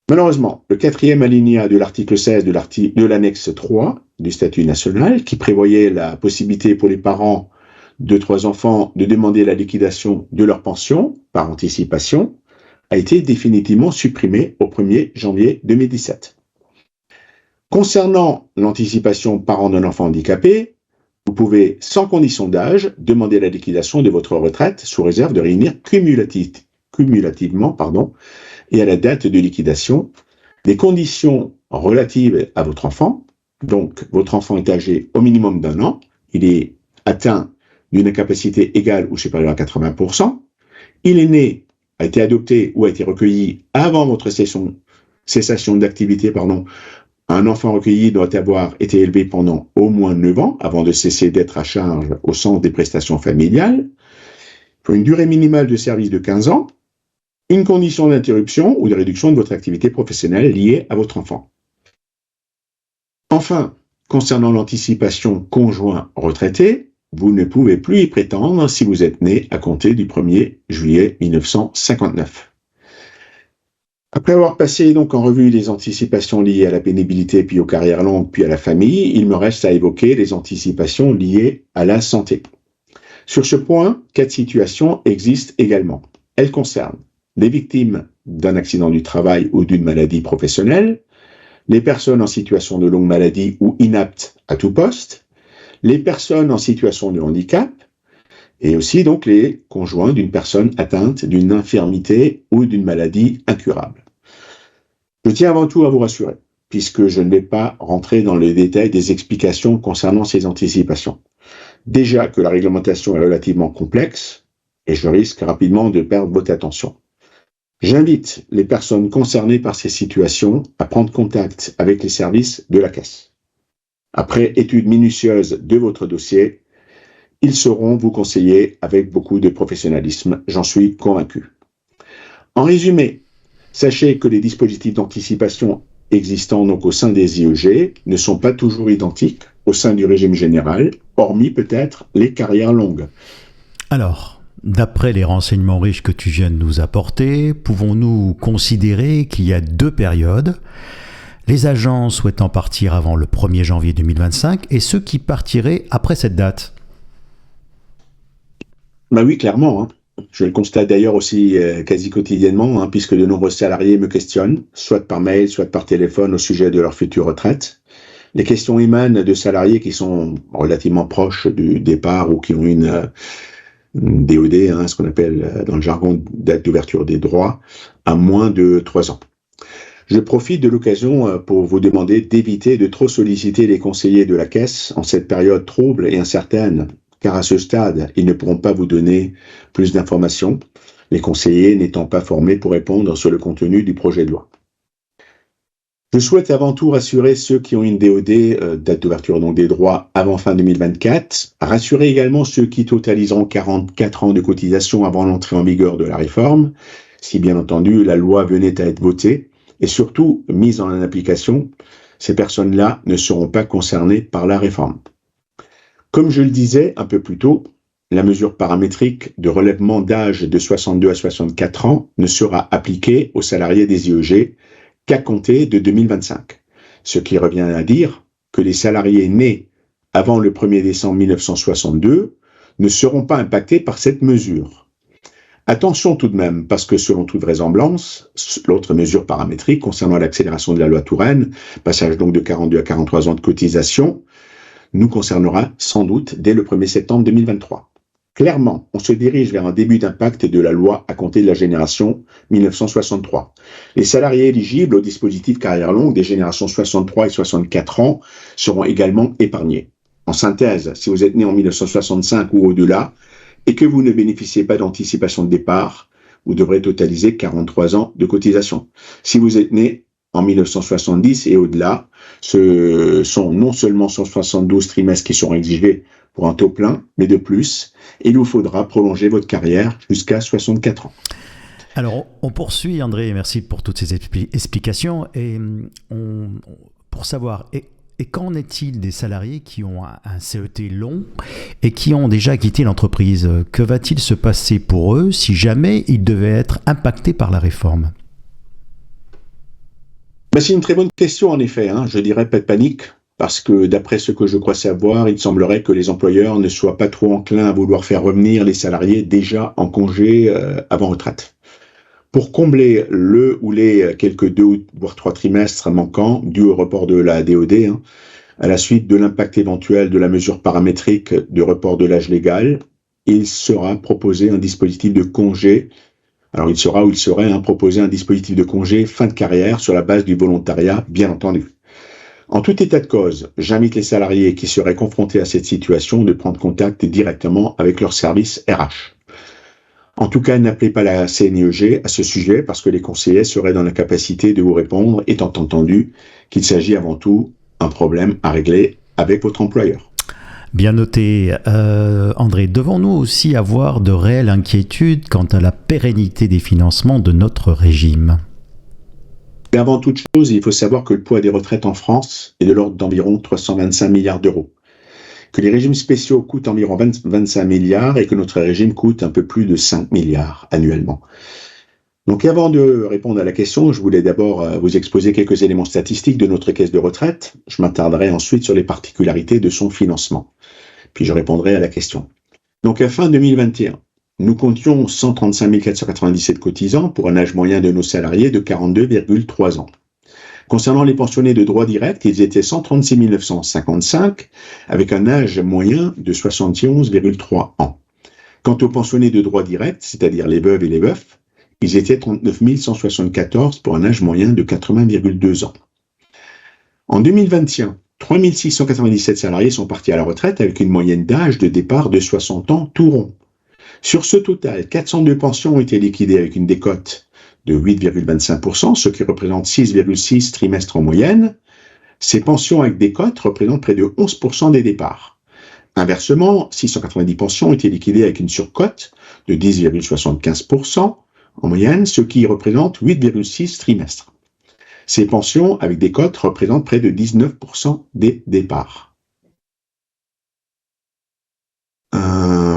Malheureusement, le 4e alinéa de l'article 16 de l'annexe 3 du statut national, qui prévoyait la possibilité pour les parents de 3 enfants de demander la liquidation de leur pension par anticipation, a été définitivement supprimé au 1er janvier 2017. Concernant l'anticipation parent d'un enfant handicapé, vous pouvez, sans condition d'âge, demander la liquidation de votre retraite sous réserve de réunir cumulativement et à la date de liquidation les conditions relatives à votre enfant. Donc, votre enfant est âgé au minimum d'1 an, il est atteint d'une incapacité égale ou supérieure à 80%, il est né, a été adopté ou a été recueilli avant votre cessation d'activité, un enfant recueilli doit avoir été élevé pendant au moins 9 ans avant de cesser d'être à charge au sens des prestations familiales, pour une durée minimale de service de 15 ans, une condition d'interruption ou de réduction de votre activité professionnelle liée à votre enfant. Enfin, concernant l'anticipation conjoint retraité, vous ne pouvez plus y prétendre si vous êtes né à compter du 1er juillet 1959. Après avoir passé donc en revue les anticipations liées à la pénibilité, puis aux carrières longues, puis à la famille, il me reste à évoquer les anticipations liées à la santé. Sur ce point, 4 situations existent également. Elles concernent les victimes d'un accident du travail ou d'une maladie professionnelle, les personnes en situation de longue maladie ou inaptes à tout poste, les personnes en situation de handicap et aussi donc les conjoints d'une personne atteinte d'une infirmité ou d'une maladie incurable. Je tiens avant tout à vous rassurer, puisque je ne vais pas rentrer dans le détail des explications concernant ces anticipations. Déjà que la réglementation est relativement complexe, et je risque rapidement de perdre votre attention. J'invite les personnes concernées par ces situations à prendre contact avec les services de la Caisse. Après étude minutieuse de votre dossier, ils sauront vous conseiller avec beaucoup de professionnalisme, j'en suis convaincu. En résumé, sachez que les dispositifs d'anticipation existants donc au sein des IEG ne sont pas toujours identiques au sein du régime général, hormis peut-être les carrières longues. Alors, d'après les renseignements riches que tu viens de nous apporter, pouvons-nous considérer qu'il y a 2 périodes, les agents souhaitant partir avant le 1er janvier 2025 et ceux qui partiraient après cette date? Ben oui, clairement. Je le constate d'ailleurs aussi quasi quotidiennement, puisque de nombreux salariés me questionnent, soit par mail, soit par téléphone, au sujet de leur future retraite. Les questions émanent de salariés qui sont relativement proches du départ ou qui ont une DOD, ce qu'on appelle dans le jargon date d'ouverture des droits, à moins de 3 ans. Je profite de l'occasion pour vous demander d'éviter de trop solliciter les conseillers de la Caisse en cette période trouble et incertaine, car à ce stade, ils ne pourront pas vous donner plus d'informations, les conseillers n'étant pas formés pour répondre sur le contenu du projet de loi. Je souhaite avant tout rassurer ceux qui ont une DOD, date d'ouverture donc des droits, avant fin 2024, rassurer également ceux qui totaliseront 44 ans de cotisation avant l'entrée en vigueur de la réforme, si bien entendu la loi venait à être votée, et surtout mise en application, ces personnes-là ne seront pas concernées par la réforme. Comme je le disais un peu plus tôt, la mesure paramétrique de relèvement d'âge de 62 à 64 ans ne sera appliquée aux salariés des IEG qu'à compter de 2025. Ce qui revient à dire que les salariés nés avant le 1er décembre 1962 ne seront pas impactés par cette mesure. Attention tout de même, parce que selon toute vraisemblance, l'autre mesure paramétrique concernant l'accélération de la loi Touraine, passage donc de 42 à 43 ans de cotisation, nous concernera sans doute dès le 1er septembre 2023. Clairement, on se dirige vers un début d'impact de la loi à compter de la génération 1963. Les salariés éligibles au dispositif carrière longue des générations 63 et 64 ans seront également épargnés. En synthèse, si vous êtes né en 1965 ou au-delà et que vous ne bénéficiez pas d'anticipation de départ, vous devrez totaliser 43 ans de cotisation. Si vous êtes né en 1970 et au-delà, ce sont non seulement 172 trimestres qui seront exigés pour un taux plein, mais de plus, il vous faudra prolonger votre carrière jusqu'à 64 ans. Alors, on poursuit, André, merci pour toutes ces explications. Et pour savoir, et qu'en est-il des salariés qui ont un CET long et qui ont déjà quitté l'entreprise? Que va-t-il se passer pour eux si jamais ils devaient être impactés par la réforme? C'est une très bonne question en effet, je dirais pas de panique, parce que d'après ce que je crois savoir, il semblerait que les employeurs ne soient pas trop enclins à vouloir faire revenir les salariés déjà en congé avant retraite. Pour combler le ou les quelques 2 voire 3 trimestres manquants dus au report de la DOD, à la suite de l'impact éventuel de la mesure paramétrique de report de l'âge légal, il sera proposé un dispositif de congé. Alors il serait proposé un dispositif de congé fin de carrière sur la base du volontariat, bien entendu. En tout état de cause, j'invite les salariés qui seraient confrontés à cette situation de prendre contact directement avec leur service RH. En tout cas, n'appelez pas la CNIEG à ce sujet parce que les conseillers seraient dans la capacité de vous répondre, étant entendu qu'il s'agit avant tout d'un problème à régler avec votre employeur. Bien noté. André, devons-nous aussi avoir de réelles inquiétudes quant à la pérennité des financements de notre régime? Et avant toute chose, il faut savoir que le poids des retraites en France est de l'ordre d'environ 325 milliards d'euros. Que les régimes spéciaux coûtent environ 25 milliards et que notre régime coûte un peu plus de 5 milliards annuellement. Donc avant de répondre à la question, je voulais d'abord vous exposer quelques éléments statistiques de notre caisse de retraite. Je m'attarderai ensuite sur les particularités de son financement. Puis je répondrai à la question. Donc à fin 2021, nous comptions 135 497 cotisants pour un âge moyen de nos salariés de 42,3 ans. Concernant les pensionnés de droit direct, ils étaient 136 955 avec un âge moyen de 71,3 ans. Quant aux pensionnés de droit direct, c'est-à-dire les veuves et les veufs, ils étaient 39 174 pour un âge moyen de 80,2 ans. En 2021, 3 697 salariés sont partis à la retraite avec une moyenne d'âge de départ de 60 ans tout rond. Sur ce total, 402 pensions ont été liquidées avec une décote de 8,25%, ce qui représente 6,6 trimestres en moyenne. Ces pensions avec décote représentent près de 11% des départs. Inversement, 690 pensions ont été liquidées avec une surcote de 10,75% en moyenne, ce qui représente 8,6 trimestres. Ces pensions avec décote représentent près de 19% des départs.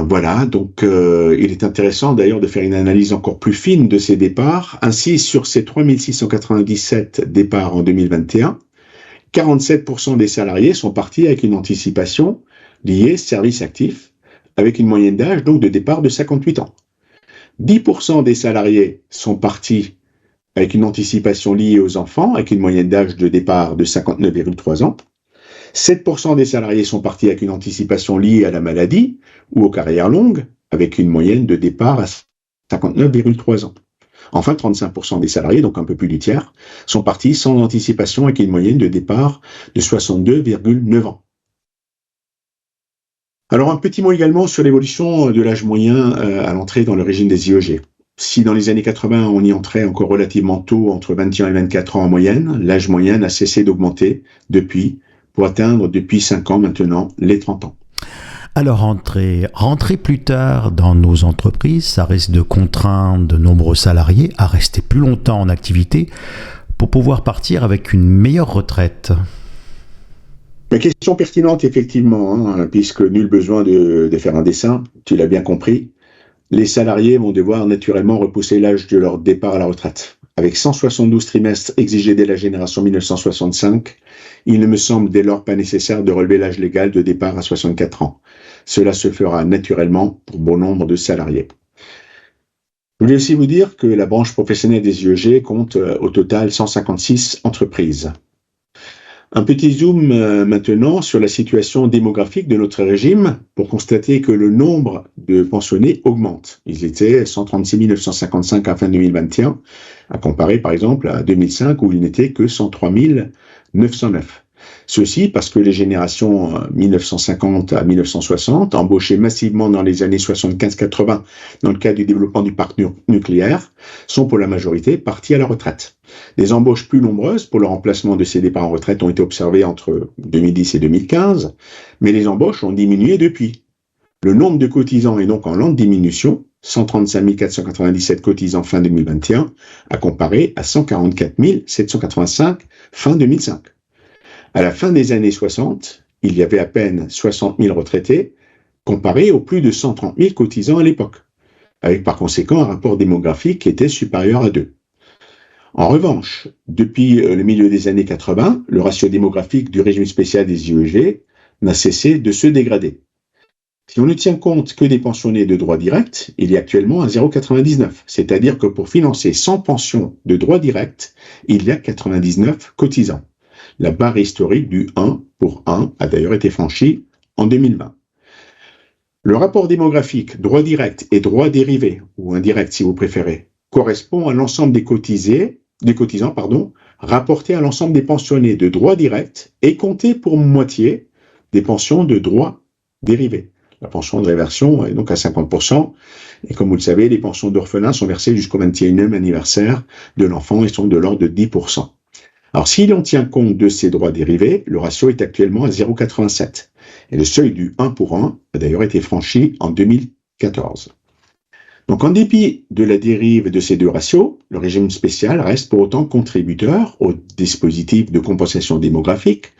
Voilà, donc il est intéressant d'ailleurs de faire une analyse encore plus fine de ces départs. Ainsi, sur ces 3 697 départs en 2021, 47% des salariés sont partis avec une anticipation liée service actif, avec une moyenne d'âge donc de départ de 58 ans. 10% des salariés sont partis avec une anticipation liée aux enfants, avec une moyenne d'âge de départ de 59,3 ans. 7% des salariés sont partis avec une anticipation liée à la maladie ou aux carrières longues, avec une moyenne de départ à 59,3 ans. Enfin, 35% des salariés, donc un peu plus du tiers, sont partis sans anticipation avec une moyenne de départ de 62,9 ans. Alors, un petit mot également sur l'évolution de l'âge moyen à l'entrée dans le régime des IEG. Si dans les années 80, on y entrait encore relativement tôt, entre 21 et 24 ans en moyenne, l'âge moyen n'a cessé d'augmenter depuis, pour atteindre depuis 5 ans maintenant les 30 ans. Alors rentrer plus tard dans nos entreprises, ça risque de contraindre de nombreux salariés à rester plus longtemps en activité pour pouvoir partir avec une meilleure retraite. Mais question pertinente effectivement, puisque nul besoin de faire un dessin, tu l'as bien compris. Les salariés vont devoir naturellement repousser l'âge de leur départ à la retraite. Avec 172 trimestres exigés dès la génération 1965, il ne me semble dès lors pas nécessaire de relever l'âge légal de départ à 64 ans. Cela se fera naturellement pour bon nombre de salariés. Je voulais aussi vous dire que la branche professionnelle des IEG compte au total 156 entreprises. Un petit zoom maintenant sur la situation démographique de notre régime pour constater que le nombre de pensionnés augmente. Ils étaient 136 955 à fin 2021, à comparer par exemple à 2005 où ils n'étaient que 103 909. Ceci parce que les générations 1950 à 1960, embauchées massivement dans les années 75-80 dans le cadre du développement du parc nucléaire, sont pour la majorité parties à la retraite. Des embauches plus nombreuses pour le remplacement de ces départs en retraite ont été observées entre 2010 et 2015, mais les embauches ont diminué depuis. Le nombre de cotisants est donc en lente diminution, 135 497 cotisants fin 2021, à comparer à 144 785 fin 2005. À la fin des années 60, il y avait à peine 60 000 retraités, comparé aux plus de 130 000 cotisants à l'époque, avec par conséquent un rapport démographique qui était supérieur à 2. En revanche, depuis le milieu des années 80, le ratio démographique du régime spécial des IEG n'a cessé de se dégrader. Si on ne tient compte que des pensionnés de droit direct, il est actuellement à 0,99, c'est-à-dire que pour financer 100 pensions de droit direct, il y a 99 cotisants. La barre historique du 1 pour 1 a d'ailleurs été franchie en 2020. Le rapport démographique droit direct et droit dérivé, ou indirect si vous préférez, correspond à l'ensemble des cotisants, rapportés à l'ensemble des pensionnés de droit direct et compté pour moitié des pensions de droit dérivé. La pension de réversion est donc à 50%, et comme vous le savez, les pensions d'orphelins sont versées jusqu'au 21e anniversaire de l'enfant et sont de l'ordre de 10%. Alors, si l'on tient compte de ces droits dérivés, le ratio est actuellement à 0,87. Et le seuil du 1 pour 1 a d'ailleurs été franchi en 2014. Donc, en dépit de la dérive de ces deux ratios, le régime spécial reste pour autant contributeur au dispositif de compensation démographique,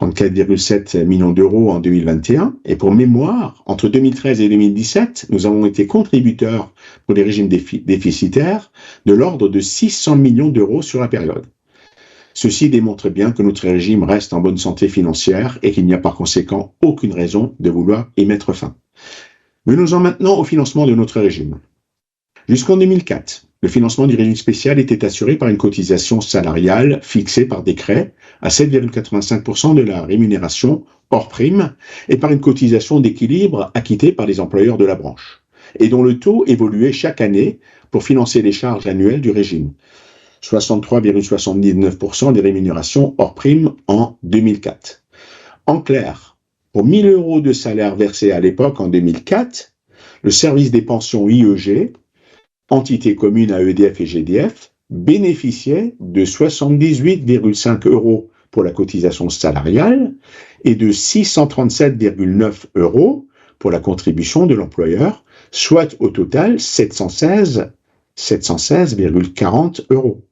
34,7 millions d'euros en 2021. Et pour mémoire, entre 2013 et 2017, nous avons été contributeurs pour les régimes déficitaires de l'ordre de 600 millions d'euros sur la période. Ceci démontre bien que notre régime reste en bonne santé financière et qu'il n'y a par conséquent aucune raison de vouloir y mettre fin. Venons-en maintenant au financement de notre régime. Jusqu'en 2004, le financement du régime spécial était assuré par une cotisation salariale fixée par décret à 7,85% de la rémunération hors prime et par une cotisation d'équilibre acquittée par les employeurs de la branche, et dont le taux évoluait chaque année pour financer les charges annuelles du régime. 63,79% des rémunérations hors prime en 2004. En clair, pour 1 000 € de salaire versés à l'époque, en 2004, le service des pensions IEG, entité commune à EDF et GDF, bénéficiait de 78,5 € pour la cotisation salariale et de 637,9 € pour la contribution de l'employeur, soit au total 716,40 €.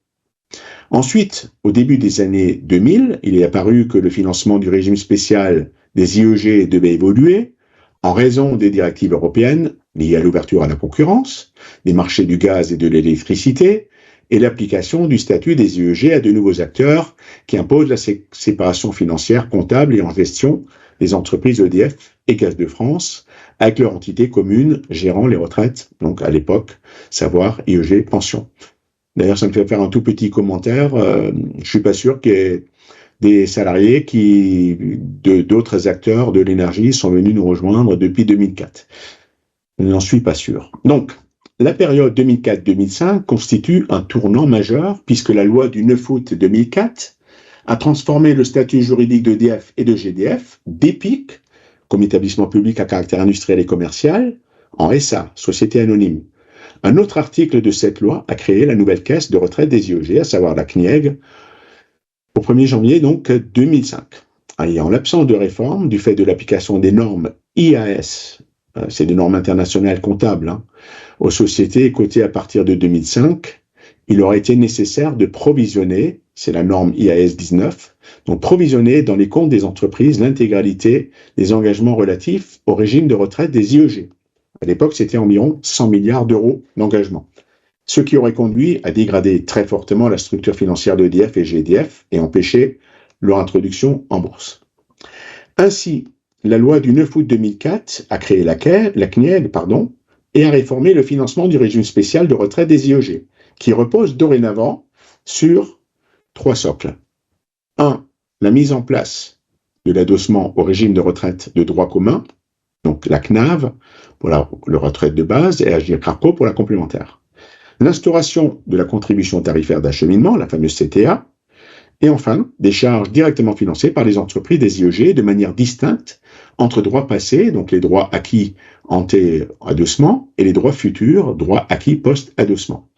Ensuite, au début des années 2000, il est apparu que le financement du régime spécial des IEG devait évoluer en raison des directives européennes liées à l'ouverture à la concurrence, des marchés du gaz et de l'électricité, et l'application du statut des IEG à de nouveaux acteurs qui imposent la séparation financière, comptable et en gestion des entreprises EDF et Gaz de France, avec leur entité commune gérant les retraites, donc à l'époque, savoir IEG Pension. D'ailleurs, ça me fait faire un tout petit commentaire. Je suis pas sûr qu'il y ait des salariés d'autres acteurs de l'énergie sont venus nous rejoindre depuis 2004. Je n'en suis pas sûr. Donc, la période 2004-2005 constitue un tournant majeur puisque la loi du 9 août 2004 a transformé le statut juridique d'EDF et de GDF, d'EPIC, comme établissement public à caractère industriel et commercial, en SA, société anonyme. Un autre article de cette loi a créé la nouvelle caisse de retraite des IEG, à savoir la CNIEG, au 1er janvier donc 2005. Et en l'absence de réforme, du fait de l'application des normes IAS, c'est des normes internationales comptables, aux sociétés cotées à partir de 2005, il aurait été nécessaire de provisionner, c'est la norme IAS 19, donc provisionner dans les comptes des entreprises l'intégralité des engagements relatifs au régime de retraite des IEG. À l'époque, c'était environ 100 milliards d'euros d'engagement, ce qui aurait conduit à dégrader très fortement la structure financière d'EDF et GDF et empêcher leur introduction en bourse. Ainsi, la loi du 9 août 2004 a créé la CNIEG, et a réformé le financement du régime spécial de retraite des IEG, qui repose dorénavant sur 3 socles. 1. La mise en place de l'adossement au régime de retraite de droit commun, donc la CNAV pour la retraite de base et Agir Carco pour la complémentaire. L'instauration de la contribution tarifaire d'acheminement, la fameuse CTA, et enfin des charges directement financées par les entreprises des IEG de manière distincte entre droits passés, donc les droits acquis ante-adossement, et les droits futurs, droits acquis post-adossement.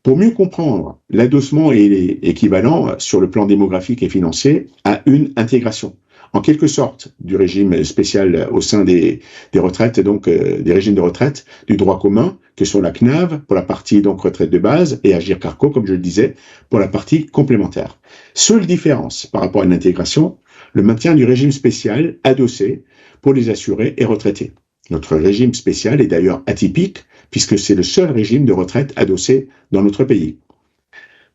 Pour mieux comprendre, l'adossement est équivalent sur le plan démographique et financier à une intégration, en quelque sorte, du régime spécial au sein des retraites, donc des régimes de retraite du droit commun, que sont la CNAV pour la partie donc retraite de base et Agir Carco, comme je le disais, pour la partie complémentaire. Seule différence par rapport à une intégration, le maintien du régime spécial adossé pour les assurés et retraités. Notre régime spécial est d'ailleurs atypique, puisque c'est le seul régime de retraite adossé dans notre pays.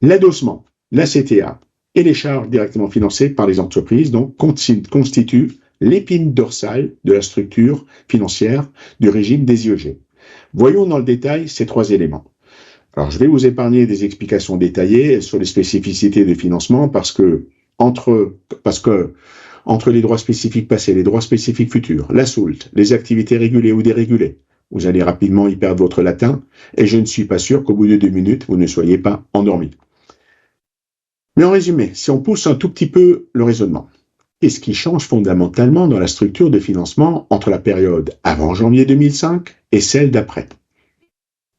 L'adossement, la CTA et les charges directement financées par les entreprises donc, constituent l'épine dorsale de la structure financière du régime des IEG. Voyons dans le détail ces 3 éléments. Alors, je vais vous épargner des explications détaillées sur les spécificités de financement parce que entre les droits spécifiques passés, les droits spécifiques futurs, la SOULT, les activités régulées ou dérégulées, vous allez rapidement y perdre votre latin et je ne suis pas sûr qu'au bout de 2 minutes, vous ne soyez pas endormi. Mais en résumé, si on pousse un tout petit peu le raisonnement, qu'est-ce qui change fondamentalement dans la structure de financement entre la période avant janvier 2005 et celle d'après?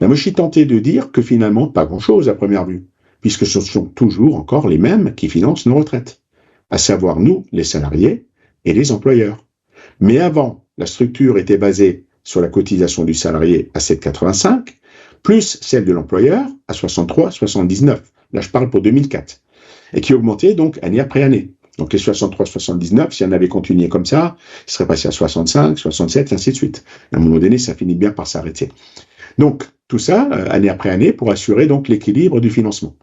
Moi, je suis tenté de dire que finalement, pas grand-chose à première vue, puisque ce sont toujours encore les mêmes qui financent nos retraites, à savoir nous, les salariés et les employeurs. Mais avant, la structure était basée sur la cotisation du salarié à 7,85, plus celle de l'employeur à 63,79. Là, je parle pour 2004. Et qui augmentait donc année après année. Donc les 63,79, si on avait continué comme ça, il serait passé à 65, 67, ainsi de suite. À un moment donné, ça finit bien par s'arrêter. Donc, tout ça, année après année, pour assurer donc l'équilibre du financement.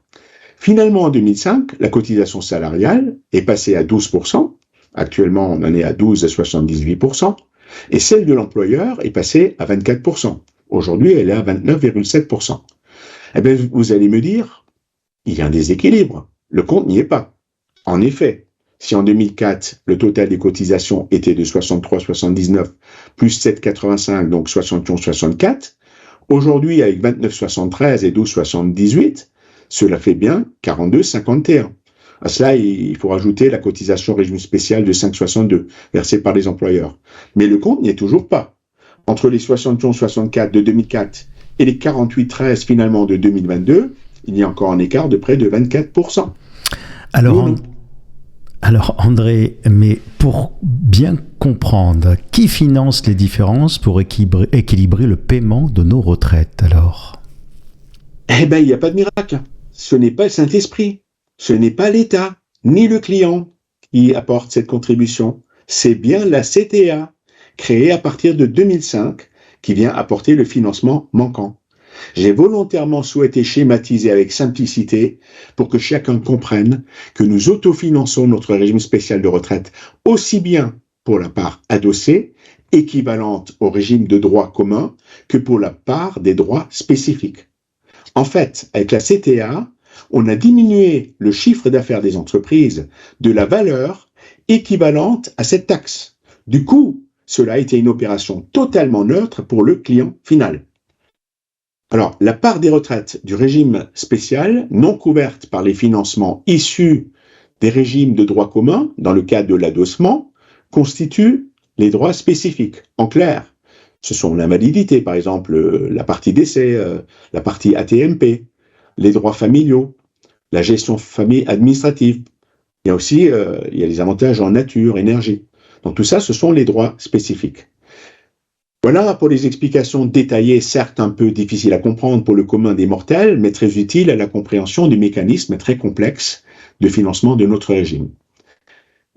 Finalement, en 2005, la cotisation salariale est passée à 12%. Actuellement, on en est à 12,78%. Et celle de l'employeur est passée à 24%. Aujourd'hui, elle est à 29,7%. Eh bien, vous allez me dire, il y a un déséquilibre. Le compte n'y est pas. En effet, si en 2004, le total des cotisations était de 63,79 plus 7,85, donc 71,64, aujourd'hui, avec 29,73 et 12,78, cela fait bien 42,51. À cela, il faut rajouter la cotisation régime spécial de 5,62 versée par les employeurs. Mais le compte n'y est toujours pas. Entre les 71,64 de 2004 et les 48,13 finalement de 2022, il y a encore un écart de près de 24%. Alors André, mais pour bien comprendre, qui finance les différences pour équilibrer le paiement de nos retraites alors? Eh bien, il n'y a pas de miracle. Ce n'est pas le Saint-Esprit, ce n'est pas l'État, ni le client qui apporte cette contribution. C'est bien la CTA, créée à partir de 2005, qui vient apporter le financement manquant. J'ai volontairement souhaité schématiser avec simplicité pour que chacun comprenne que nous autofinançons notre régime spécial de retraite aussi bien pour la part adossée, équivalente au régime de droit commun, que pour la part des droits spécifiques. En fait, avec la CTA, on a diminué le chiffre d'affaires des entreprises de la valeur équivalente à cette taxe. Du coup, cela a été une opération totalement neutre pour le client final. Alors, la part des retraites du régime spécial non couverte par les financements issus des régimes de droit commun, dans le cadre de l'adossement, constitue les droits spécifiques. En clair, ce sont l'invalidité, par exemple, la partie décès, la partie AT-MP, les droits familiaux, la gestion famille administrative. Il y a aussi les avantages en nature, énergie. Donc tout ça, ce sont les droits spécifiques. Voilà pour les explications détaillées, certes un peu difficiles à comprendre pour le commun des mortels, mais très utiles à la compréhension du mécanisme très complexe de financement de notre régime.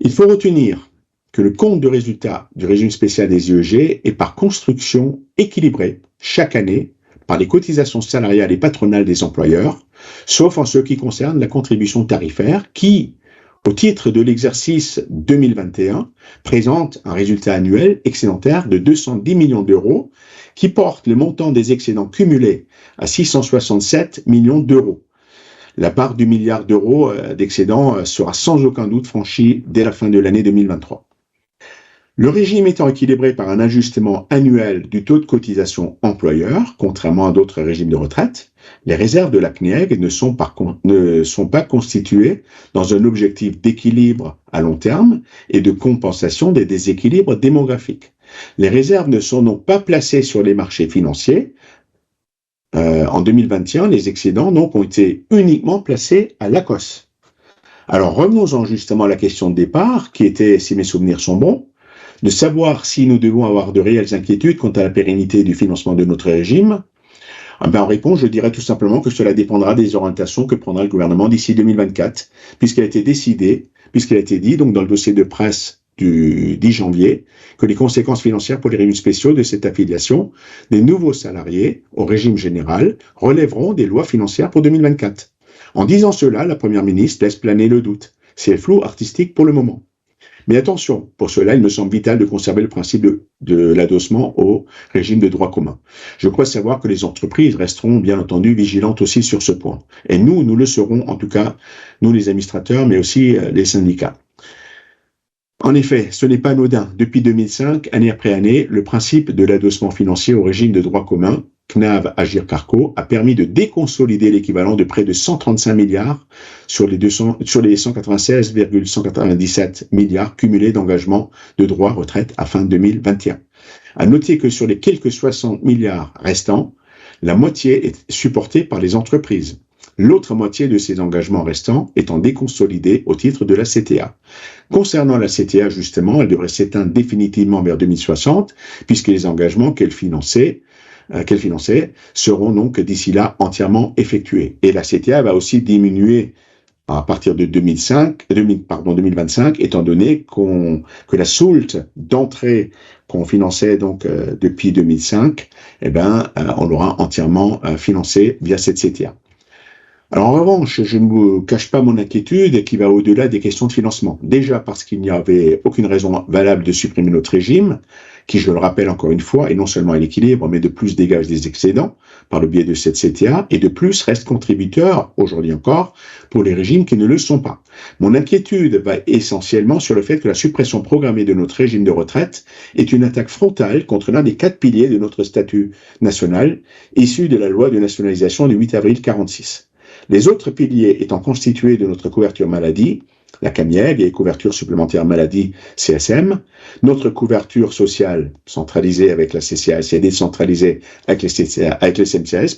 Il faut retenir que le compte de résultat du régime spécial des IEG est par construction équilibré chaque année par les cotisations salariales et patronales des employeurs, sauf en ce qui concerne la contribution tarifaire qui, au titre de l'exercice 2021, présente un résultat annuel excédentaire de 210 millions d'euros qui porte le montant des excédents cumulés à 667 millions d'euros. La part du milliard d'euros d'excédent sera sans aucun doute franchie dès la fin de l'année 2023. Le régime étant équilibré par un ajustement annuel du taux de cotisation employeur, contrairement à d'autres régimes de retraite, les réserves de la CNEG ne sont pas constituées dans un objectif d'équilibre à long terme et de compensation des déséquilibres démographiques. Les réserves ne sont donc pas placées sur les marchés financiers. En 2021, les excédents donc ont été uniquement placés à l'ACOS. Alors revenons-en justement à la question de départ, qui était, si mes souvenirs sont bons, de savoir si nous devons avoir de réelles inquiétudes quant à la pérennité du financement de notre régime. En réponse, je dirais tout simplement que cela dépendra des orientations que prendra le gouvernement d'ici 2024, puisqu'il a été dit donc dans le dossier de presse du 10 janvier, que les conséquences financières pour les régimes spéciaux de cette affiliation des nouveaux salariés au régime général relèveront des lois financières pour 2024. En disant cela, la Première ministre laisse planer le doute. C'est flou artistique pour le moment. Mais attention, pour cela, il me semble vital de conserver le principe de l'adossement au régime de droit commun. Je crois savoir que les entreprises resteront bien entendu vigilantes aussi sur ce point. Et nous le serons, en tout cas, nous les administrateurs, mais aussi les syndicats. En effet, ce n'est pas anodin. Depuis 2005, année après année, le principe de l'adossement financier au régime de droit commun, CNAV Agir Carco, a permis de déconsolider l'équivalent de près de 135 milliards sur les 196,197 milliards cumulés d'engagements de droits retraite à fin 2021. À noter que sur les quelques 60 milliards restants, la moitié est supportée par les entreprises. L'autre moitié de ces engagements restants étant déconsolidée au titre de la CTA. Concernant la CTA, justement, elle devrait s'éteindre définitivement vers 2060, puisque les engagements qu'elle finançait seront donc d'ici là entièrement effectués. Et la CTA va aussi diminuer à partir de 2025, étant donné que la soulte d'entrée qu'on finançait donc depuis 2005, on l'aura entièrement financée via cette CTA. Alors en revanche, je ne vous cache pas mon inquiétude qui va au-delà des questions de financement. Déjà parce qu'il n'y avait aucune raison valable de supprimer notre régime, qui, je le rappelle encore une fois, est non seulement à l'équilibre, mais de plus dégage des excédents par le biais de cette CTA, et de plus reste contributeur, aujourd'hui encore, pour les régimes qui ne le sont pas. Mon inquiétude va essentiellement sur le fait que la suppression programmée de notre régime de retraite est une attaque frontale contre l'un des 4 piliers de notre statut national, issu de la loi de nationalisation du 8 avril 1946. Les autres piliers étant constitués de notre couverture maladie, la CAMIEG et couverture supplémentaire maladie CSM, notre couverture sociale centralisée avec la CCAS et décentralisée avec les SNCS,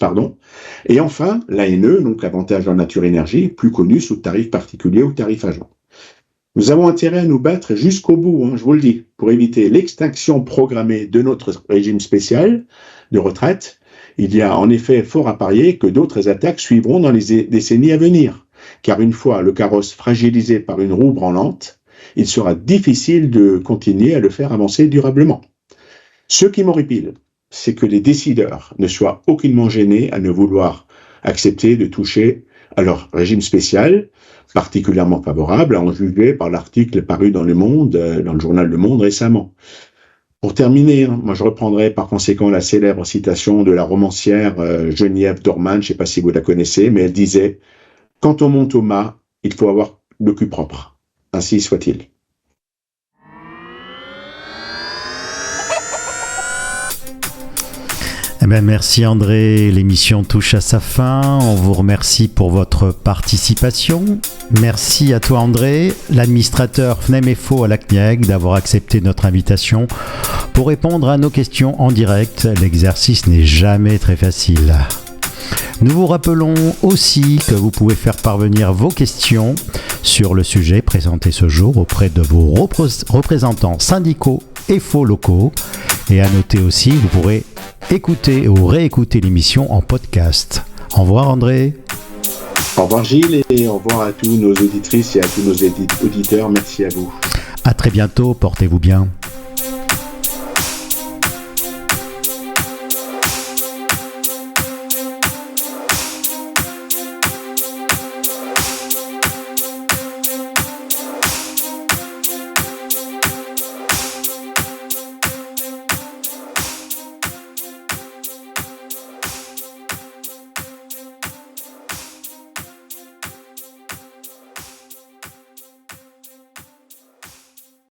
et enfin l'ANE, donc l'avantage en nature énergie, plus connu sous tarif particulier ou tarif agent. Nous avons intérêt à nous battre jusqu'au bout, je vous le dis, pour éviter l'extinction programmée de notre régime spécial de retraite. Il y a en effet fort à parier que d'autres attaques suivront dans les décennies à venir, car une fois le carrosse fragilisé par une roue branlante, il sera difficile de continuer à le faire avancer durablement. Ce qui m'horripile, c'est que les décideurs ne soient aucunement gênés à ne vouloir accepter de toucher à leur régime spécial, particulièrement favorable, à en juger par l'article paru dans Le Monde, dans le journal Le Monde récemment. Pour terminer, moi je reprendrai par conséquent la célèbre citation de la romancière Geneviève Dorman, je ne sais pas si vous la connaissez, mais elle disait « Quand on monte au mât, il faut avoir le cul propre. Ainsi soit-il. » Eh bien, merci André, l'émission touche à sa fin. On vous remercie pour votre participation. Merci à toi André, l'administrateur FNEM-EFO à la CNIEG, d'avoir accepté notre invitation pour répondre à nos questions en direct. L'exercice n'est jamais très facile. Nous vous rappelons aussi que vous pouvez faire parvenir vos questions sur le sujet présenté ce jour auprès de vos représentants syndicaux et faux locaux. Et à noter aussi, vous pourrez écouter ou réécouter l'émission en podcast. Au revoir André. Au revoir Gilles et au revoir à tous nos auditrices et à tous nos auditeurs. Merci à vous. À très bientôt, portez-vous bien.